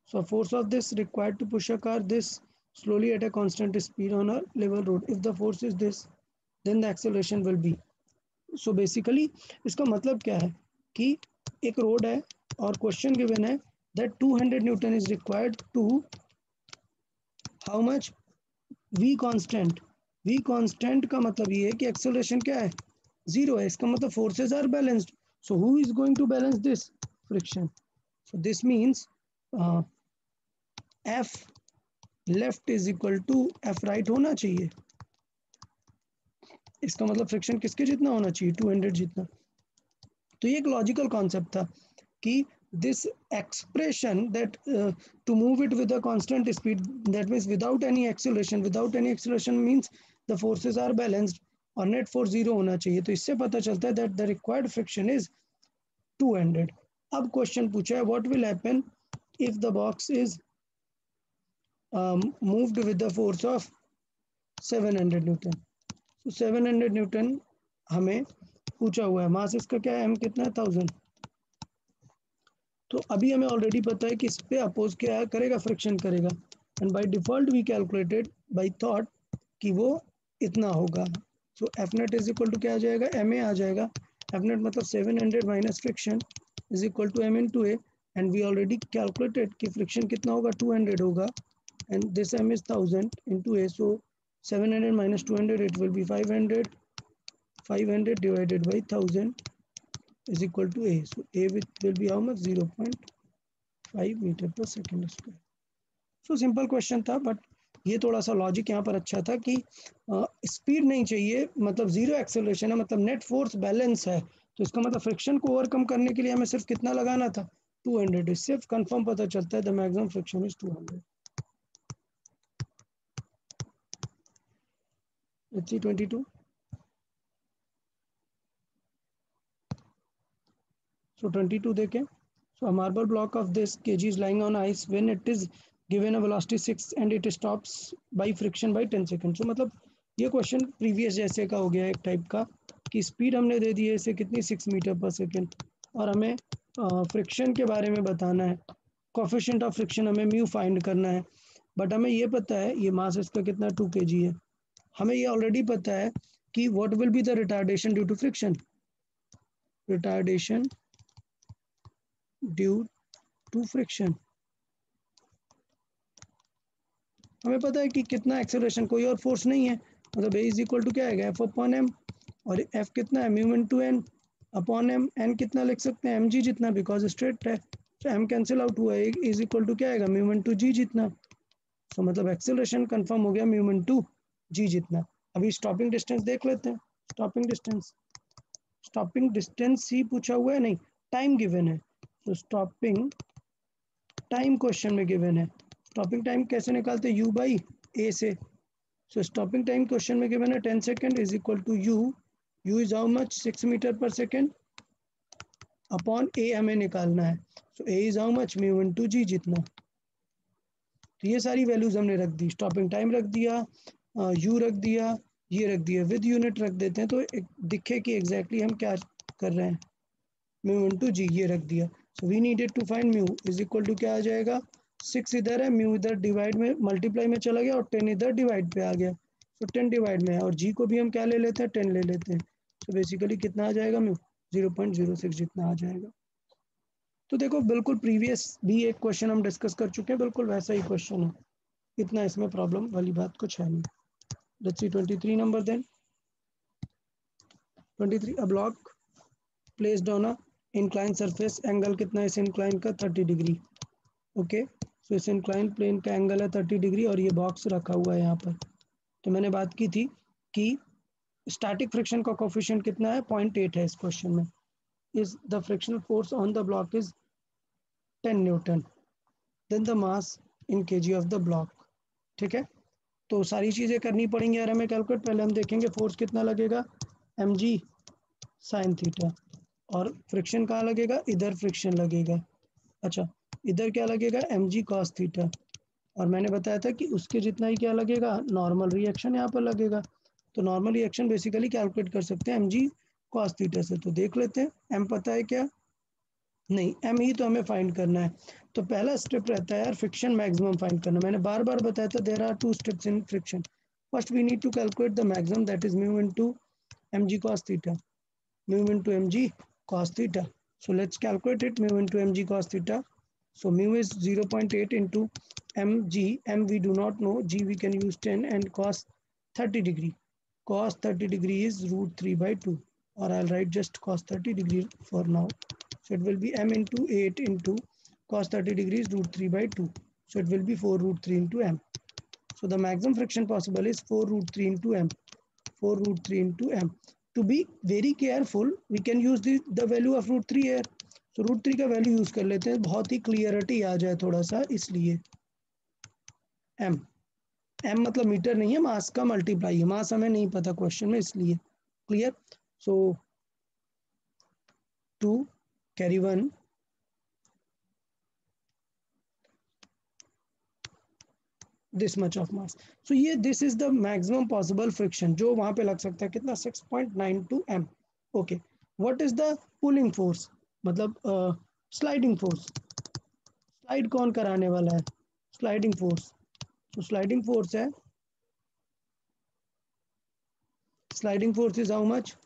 A: So force of this required to push a car this slowly at a constant speed on a level road. If the force is this, then the acceleration will be. So basically इसका मतलब क्या है कि एक road है और question given है that 200 Newton is required to how much v constant। v constant का मतलब ये है कि acceleration क्या है, जीरो है, इसका मतलब forces are balanced. So who is going to balance this, friction. So this means F left is equal to F right होना चाहिए, इसका मतलब फ्रिक्शन किसके जितना होना चाहिए 200 जितना। तो ये एक लॉजिकल कॉन्सेप्ट था कि this expression that to move it with a constant speed, that means without any acceleration, means the forces are balanced और net force 0 होना चाहिए. तो इससे पता चलता है that the required friction is 200. अब क्वेश्चन पूछा है what will happen if the box is moved with the force of 700 Newton. So 700 Newton हमें पूछा हुआ है. मास इसका क्या है, m कितना है 1000. तो अभी हमें ऑलरेडी पता है कि इस पे अपोज क्या करेगा, फ्रिक्शन करेगा. And by default we calculated by thought कि वो इतना होगा. So F net is equal to क्या आ जाएगा, एम ए आ जाएगा. एफ नेट मतलब 700 minus friction is equal to M into A. And we already calculated कि फ्रिक्शन कितना होगा, 200 होगा. And this M is 1000 into A. So 700 minus 200 it will be 500. 500 divided by 1000 is equal to A. So A will be how much, 0.5 meter per second square. So simple question था, but ये थोड़ा सा logic यहाँ पर अच्छा था कि speed नहीं चाहिए, मतलब जीरो एक्सेलरेशन है, मतलब नेट फोर्स बैलेंस है. तो इसका मतलब फ्रिक्शन को ओवरकम करने के लिए हमें सिर्फ कितना लगाना था, 200. इससे कंफर्म पता चलता है the maximum friction is 200. Let's see 22. So 22 देखें. So a marble block of this kg is lying on ice when it is given a velocity 6 and it stops by friction by 10 seconds. So मतलब ये question previous जैसे का हो गया एक type का कि स्पीड हमने दे दी है इसे कितनी, 6 मीटर पर सेकेंड, और हमें फ्रिक्शन के बारे में बताना है. कोफिशिएंट ऑफ फ्रिक्शन हमें म्यू फाइंड करना है. बट हमें ये पता है ये मास इसका कितना 2 kg है. हमें ये ऑलरेडी पता है कि what will be the retardation due to friction. Retardation due to friction हमें पता है कि कितना एक्सेलरेशन, कोई और फोर्स नहीं है, मतलब ए इज इक्वल टू क्या आएगा, एफ अपॉन एम. और एफ कितना है, mu into N upon M. N कितना लिख सकते हैं, एम जी जितना, बिकॉज स्ट्रेट है. तो एम कैंसिल आउट हुआ, ए इज इक्वल टू क्या आएगा, म्यू इनटू जी जितना. सो मतलब एक्सेलरेशन कंफर्म हो गया, म्यू इनटू जी जितना. अभी स्टॉपिंग डिस्टेंस देख लेते हैं. स्टॉपिंग डिस्टेंस ही पूछा हुआ है, नहीं टाइम गिवन है. तो स्टॉपिंग टाइम क्वेश्चन में गिवन है. स्टॉपिंग टाइम कैसे निकालते हैं, u बाई ए से. सो स्टॉपिंग टाइम क्वेश्चन में गिवन है 10 second is equal to u is how much, 6 metre पर सेकेंड अपॉन ए हमें निकालना है. So A is how much, mu into G जितना. तो ये सारी वैल्यूज हमने रख दी. स्टॉपिंग टाइम रख दिया, u रख दिया, ये रख दिया, विद यूनिट रख देते हैं तो दिखे कि एग्जैक्टली हम क्या कर रहे हैं. म्यू इनटू जी ये रख दिया. So we needed to find mu is equal to क्या आ जाएगा, 6 इधर है, म्यू इधर डिवाइड में मल्टीप्लाई में चला गया और 10 इधर डिवाइड पे आ गया. तो 10 डिवाइड में है और जी को भी हम क्या ले लेते हैं, 10 ले लेते हैं. तो बेसिकली कितना आ जाएगा म्यू, 0.06 जितना आ जाएगा. तो देखो बिल्कुल प्रीवियस भी एक क्वेश्चन हम डिस्कस कर चुके हैं, बिल्कुल वैसा ही क्वेश्चन है, इतना इसमें प्रॉब्लम वाली बात कुछ है नहीं. Let's see 23 number. Then 23, a block placed on a incline surface, angle कितना है इस इंक्लाइन का, 30 डिग्री. ओके, सो इस इंक्लाइन प्लेन का एंगल है 30 डिग्री और ये बॉक्स रखा हुआ है यहाँ पर. तो मैंने बात की थी कि स्टैटिक फ्रिक्शन का कोफिशिएंट कितना है, 0.8 है इस क्वेश्चन में. Is the frictional force on the block is 10 newton, then the mass in kg of the block. ठीक है, तो सारी चीज़ें करनी पड़ेंगी यार हमें कैलकुलेट. पहले हम देखेंगे फोर्स कितना लगेगा, एम जी साइन थीटा, और फ्रिक्शन कहाँ लगेगा, इधर फ्रिक्शन लगेगा. अच्छा, इधर क्या लगेगा, एम जी कॉस थीटा, और मैंने बताया था कि उसके जितना ही क्या लगेगा, नॉर्मल रिएक्शन यहाँ पर लगेगा. तो नॉर्मल रिएक्शन बेसिकली कैलकुलेट कर सकते हैं एम जी कॉस थीटा से. तो देख लेते हैं, एम पता है क्या, नहीं, एम ही तो हमें फाइंड करना है. तो पहला स्टेप रहता है यार फ्रिक्शन मैक्सिमम फाइंड करना. मैंने बार बार बताया था there are 2 steps in friction. First we need to calculate the maximum, that is mu into M ji cos theta, mu into M G cos theta. So let's calculate it, mu into mg cos theta. So mu is 0.8 into mg, m we do not know, g we can use 10, and cos 30 degree. Cos 30 degree is root 3 by 2, or I'll write just cos 30 degree for now. So it will be m into 8 into cos 30 degree is root 3 by 2. So it will be 4 root 3 into m. So the maximum friction possible is 4 root 3 into m. 4 root 3 into m. To be very careful, we can use the value of root 3 here. सो √3 का value use कर लेते हैं, बहुत ही clarity आ जाए थोड़ा सा, इसलिए m मतलब मीटर नहीं है, मास का मल्टीप्लाई है, मास हमें नहीं पता क्वेश्चन में, इसलिए clear. So 2 carry 1 this much of mass. So ये this is the maximum possible friction जो वहां पे लग सकता है, कितना 6.92 m। Okay, what is the pulling force, मतलब स्लाइडिंग फोर्स, स्लाइड कौन कराने वाला है, स्लाइडिंग फोर्स। तो स्लाइडिंग फोर्स है, sliding force is how much,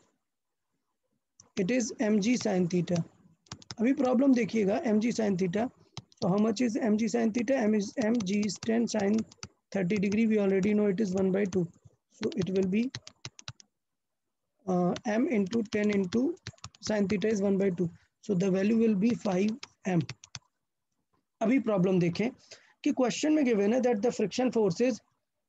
A: it is mg sin theta. अभी प्रॉब्लम देखिएगा, mg sin theta, so how much is mg sin theta, mg is 10 sin 30 degree, we already know it is 1/2, so it will be m into 10 into sin theta is 1/2, so the value will be 5m। अभी problem देखें कि question में given है that the friction force is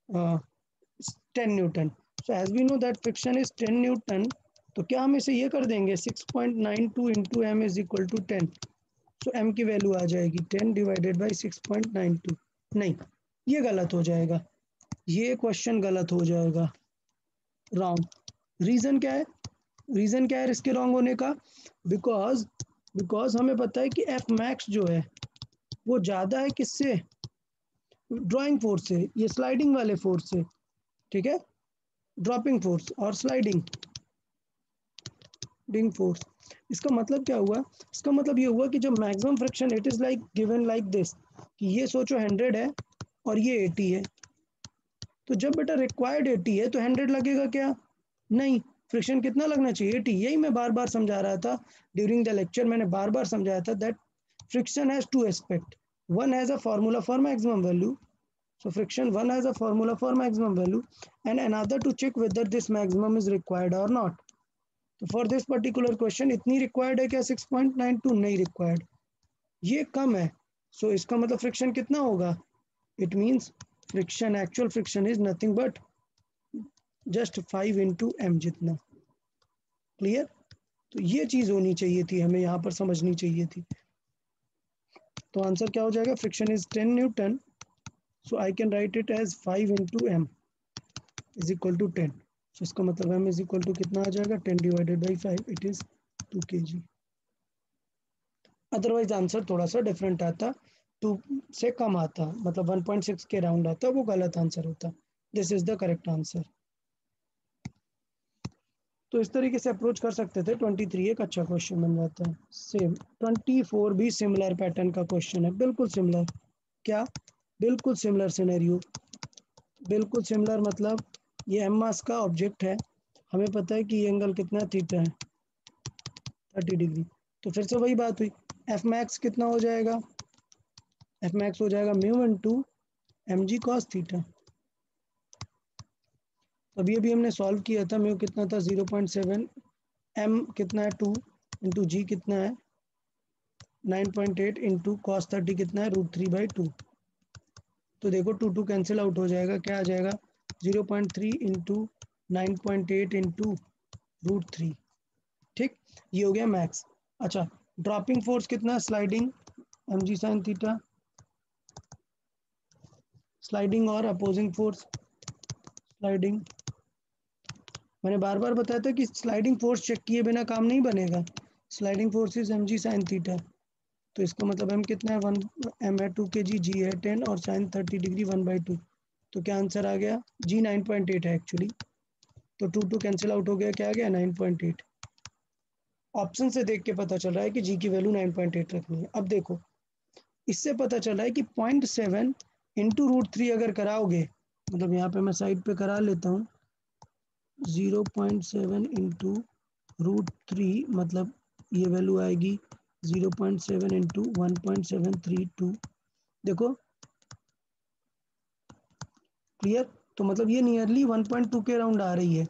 A: 10 newton, so as we know that friction is 10 newton, तो क्या हम इसे ये कर देंगे 6.92 into M is equal to 10, सो m की वैल्यू आ जाएगी 10 डिवाइडेड बाई 6.92। नहीं, ये गलत हो जाएगा, ये क्वेश्चन गलत हो जाएगा, रॉन्ग। रीज़न क्या है, रीज़न क्या है इसके रॉन्ग होने का, बिकॉज हमें पता है कि एफ मैक्स जो है वो ज़्यादा है किससे, ड्राइंग फोर्स से, ये स्लाइडिंग वाले फोर्स से, ठीक है, ड्रॉपिंग फोर्स और स्लाइडिंग फोर्स। इसका मतलब क्या हुआ, इसका मतलब ये हुआ कि जब maximum friction it is like given like this, कि ये सोचो 100 है और ये 80 है, तो जब बेटा रिक्वायर्ड 80 है तो 100 लगेगा क्या, नहीं, फ्रिक्शन कितना लगना चाहिए 80। यही मैं बार बार समझा रहा था ड्यूरिंग द लेक्चर, मैंने बार बार समझाया था that friction has to aspect, one has a formula for maximum value, so friction one has a formula for maximum value and another to check whether this maximum is required or not। तो for this particular question इतनी required है क्या 6.92, नहीं required, ये कम है, सो इसका मतलब friction कितना होगा, it means friction, actual friction is nothing but just 5 into m जितना, क्लियर। तो ये चीज़ होनी चाहिए थी, हमें यहाँ पर समझनी चाहिए थी। तो आंसर क्या हो जाएगा, friction is 10 newton, so I can write it as 5 into M is equal to 10। So इसका मतलब m इज इक्वल टू कितना आ जाएगा, 10 divided by 5, it is 2 kg। Otherwise answer थोड़ा सा डिफरेंट आता, 2 से कम आता, मतलब 1.6 के राउंड आता, वो गलत आंसर होता। This is the correct answer. तो इस तरीके से अप्रोच कर सकते थे। 23 एक अच्छा क्वेश्चन बन जाता है। सेम 24 भी सिमिलर पैटर्न का क्वेश्चन है, बिल्कुल सिमिलर। क्या, बिल्कुल सिमिलर सिनेरियो, बिल्कुल सिमिलर, मतलब ये एम मास का ऑब्जेक्ट है, हमें पता है कि ये एंगल कितना है, थीटा है 30 डिग्री। तो फिर से वही बात हुई, एफ मैक्स कितना हो जाएगा, एफ मैक्स हो जाएगा mu into M G cos theta. अभी अभी हमने सॉल्व किया था, म्यू कितना था 0.7, एम कितना है 2 इंटू जी कितना है 9.8 इंटू कॉस 30 कितना है √3/2। तो देखो 2 कैंसिल आउट हो जाएगा, क्या आ जाएगा 0.3 इंटू 9.8 इंटू √3, ठीक, ये हो गया मैक्स। अच्छा, ड्रॉपिंग फोर्स कितना, स्लाइडिंग एम जी साइन थीटा, स्लाइडिंग और अपोजिंग फोर्स, स्लाइडिंग, मैंने बार बार बताया था कि स्लाइडिंग फोर्स चेक किए बिना काम नहीं बनेगा। Sliding force is m ji sine theta, तो इसका मतलब एम कितना है 1, एम है 2 kg, जी है 10 और साइन 30 डिग्री 1/2। तो क्या आंसर आ गया, जी 9.8 है एक्चुअली, तो 2 कैंसिल आउट हो गया, क्या आ गया 9.8। ऑप्शन से देख के पता चल रहा है कि जी की वैल्यू 9.8 रखनी है। अब देखो, इससे पता चल रहा है कि 0.7 इंटू √3 अगर कराओगे, मतलब यहाँ पे मैं साइड पे करा लेता हूँ, 0.7 इंटू √3, मतलब ये वैल्यू आएगी 0.7 इंटू 1.732। देखो क्लियर, तो मतलब ये नियरली 1.2 के राउंड आ रही है,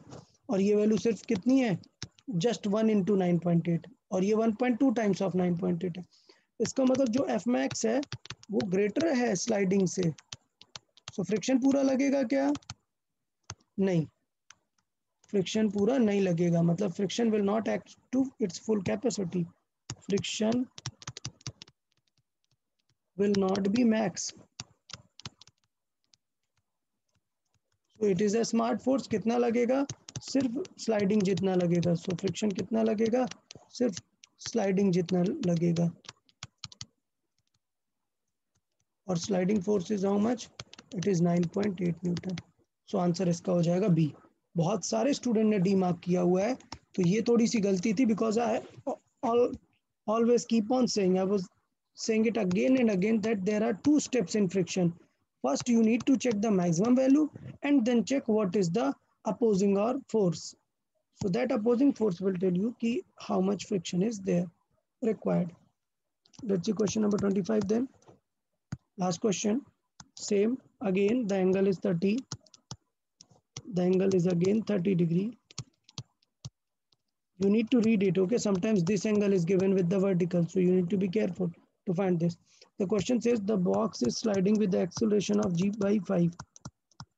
A: और ये वैल्यू सिर्फ कितनी है, जस्ट 1 इंटू 9.8, और ये 1.2 टाइम्स ऑफ 9.8 है। इसका मतलब जो एफ मैक्स है वो ग्रेटर है स्लाइडिंग से, सो फ्रिक्शन पूरा लगेगा क्या, नहीं, फ्रिक्शन पूरा नहीं लगेगा, मतलब friction will not act to its full capacity, friction will not be max. So it is a smart force. कितना लगेगा? सिर्फ स्लाइडिंग जितना लगेगा. So friction कितना लगेगा? सिर्फ स्लाइडिंग जितना लगेगा. और sliding force is how much? It is 9.8 Newton. So answer इसका हो जाएगा बी. बहुत सारे स्टूडेंट ने डी मार्क किया हुआ है, तो ये थोड़ी सी गलती थी, because I always keep on saying, I was saying it again and again, that there are two steps in friction. First you need to check the maximum value and then check what is the opposing or force. So that opposing force will tell you ki how much friction is there required. Let's see question number 25 then. Last question. Same again, the angle is 30. The angle is again 30 degree. You need to read it, okay? Sometimes this angle is given with the vertical, so you need to be careful to find this. The question says the box is sliding with the acceleration of g by 5,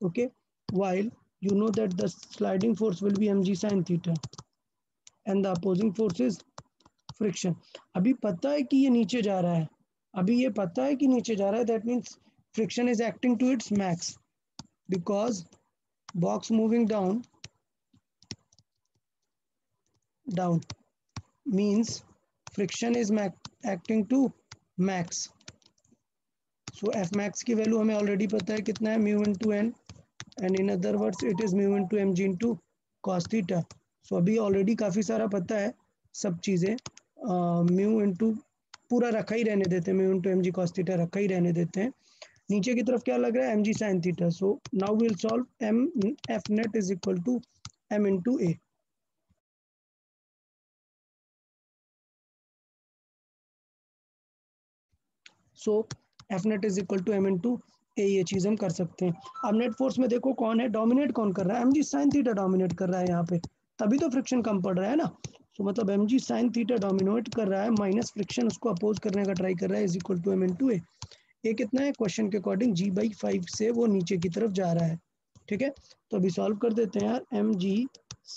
A: okay? While you know that the sliding force will be mg sin theta and the opposing force is friction. अभी पता है कि ये नीचे जा रहा है, अभी ये पता है कि नीचे जा रहा है, that means friction is acting to its max, because box moving down means friction is acting to max. So f max की वैल्यू हमें ऑलरेडी पता है कितना है, mu into N, and in other words it is mu into M G into cos theta. So अभी already काफ़ी सारा पता है सब चीज़ें. म्यू इंटू पूरा रखा ही रहने देते हैं, mu into M G cos theta रखा ही रहने देते हैं. नीचे की तरफ क्या लग रहा है? M G sine theta. So now will solve M F net is equal to M into A. So F net is equal to M into A, ये चीज़ हम कर सकते हैं. अब नेट फोर्स में देखो कौन है, डोमिनेट कौन कर रहा है? M G sine theta dominate कर रहा है यहाँ पे, तभी तो फ्रिक्शन कम पड़ रहा है ना. सो मतलब एम जी साइन थीटा डोमिनेट कर रहा है, माइनस फ्रिक्शन उसको अपोज करने का ट्राई कर रहा है, is equal to M into A. A कितना है? क्वेश्चन के अकॉर्डिंग जी बाई 5 से वो नीचे की तरफ जा रहा है. ठीक है, तो अभी सॉल्व कर देते हैं यार. एम जी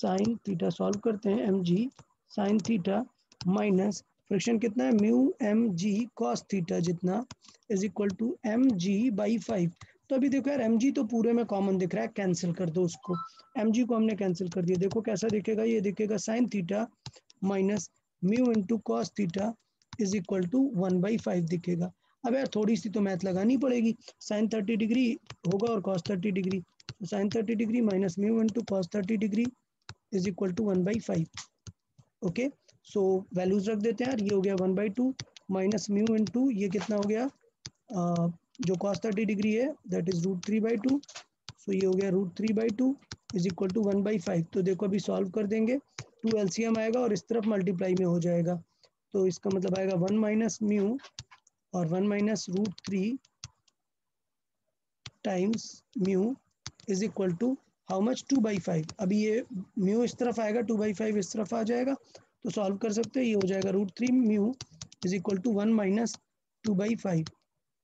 A: साइन थीटा सॉल्व करते हैं. एम जी साइन थीटा माइनस फ्रिक्शन कितना है? म्यू एम जी कॉस थीटा जितना is equal to M G by 5. तो अभी देखो यार, एम जी तो पूरे में कॉमन दिख रहा है, कैंसिल कर दो उसको. एम जी को हमने कैंसिल कर दिया. देखो कैसा दिखेगा, ये दिखेगा sine theta minus mu into cos theta is equal to 1/5 दिखेगा. अब यार थोड़ी सी तो मैथ लगानी पड़ेगी. साइन 30 डिग्री होगा और cos 30 degree. Sine 30 degree minus mu into cos 30 degree is equal to 1/5. Okay, so values रख देते हैं यार. ये हो गया 1/2 माइनस म्यू इंटू ये कितना हो गया, जो कॉस 30 डिग्री है दैट इज √3/2. सो ये हो गया √3/2 इज इक्वल टू 1/5. तो देखो अभी सॉल्व कर देंगे, 2 एलसीएम आएगा और इस तरफ मल्टीप्लाई में हो जाएगा. तो इसका मतलब आएगा 1 माइनस म्यू और 1 minus √3 times mu is equal to how much? 2/5. अभी ये म्यू इस तरफ आएगा, 2/5 इस तरफ आ जाएगा, तो सॉल्व कर सकते हैं. ये हो जाएगा √3 mu is equal to 1 minus 2/5.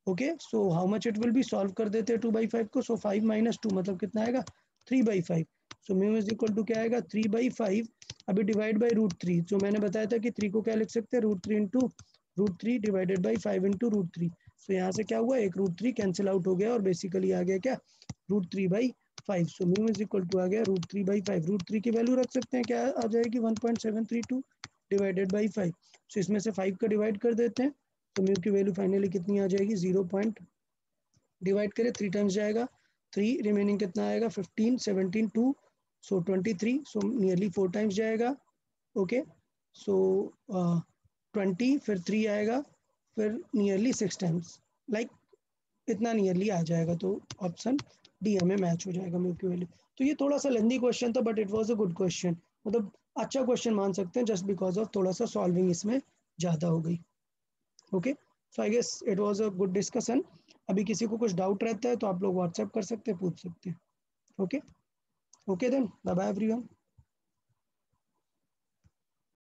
A: Okay, so how much it will be? Solve कर देते हैं 2/5 को. सो 5 माइनस 2 मतलब कितना आएगा? 3/5. So mu is equal to क्या आएगा? 3/5. अभी डिवाइड बाई √3, जो मैंने बताया था कि 3 को क्या लिख सकते हैं? √3 इंटू √3 डिवाइडेड बाई 5 इंटू √3. सो यहाँ से क्या हुआ? एक √3 कैंसिल आउट हो गया और बेसिकली आ गया क्या? √3/5. So mu is equal to आ गया √3/5. √3 की वैल्यू रख सकते हैं, क्या आ जाएगी? 1.732 डिवाइडेड बाई 5. सो इसमें से 5 का डिवाइड कर देते हैं, तो म्यू की वैल्यू फाइनली कितनी आ जाएगी? 0. डिवाइड करें 3 टाइम्स जाएगा, 3 रिमेनिंग कितना आएगा? 15, 17, 2, सो 23. सो नियरली 4 टाइम्स जाएगा. ओके, सो 20, फिर 3 आएगा, फिर नियरली 6 टाइम्स, लाइक इतना नियरली आ जाएगा. तो ऑप्शन डी हमें मैच हो जाएगा म्यू की वैल्यू. तो ये थोड़ा सा लेंदी क्वेश्चन था, but it was a good question. मतलब अच्छा क्वेश्चन मान सकते हैं, जस्ट बिकॉज ऑफ थोड़ा सा सॉल्विंग इसमें ज़्यादा हो गई. Okay, so I guess it was a good discussion. अभी किसी को कुछ डाउट रहता है तो आप लोग व्हाट्सएप कर सकते हैं, पूछ सकते हैं. Okay, okay then, bye bye everyone.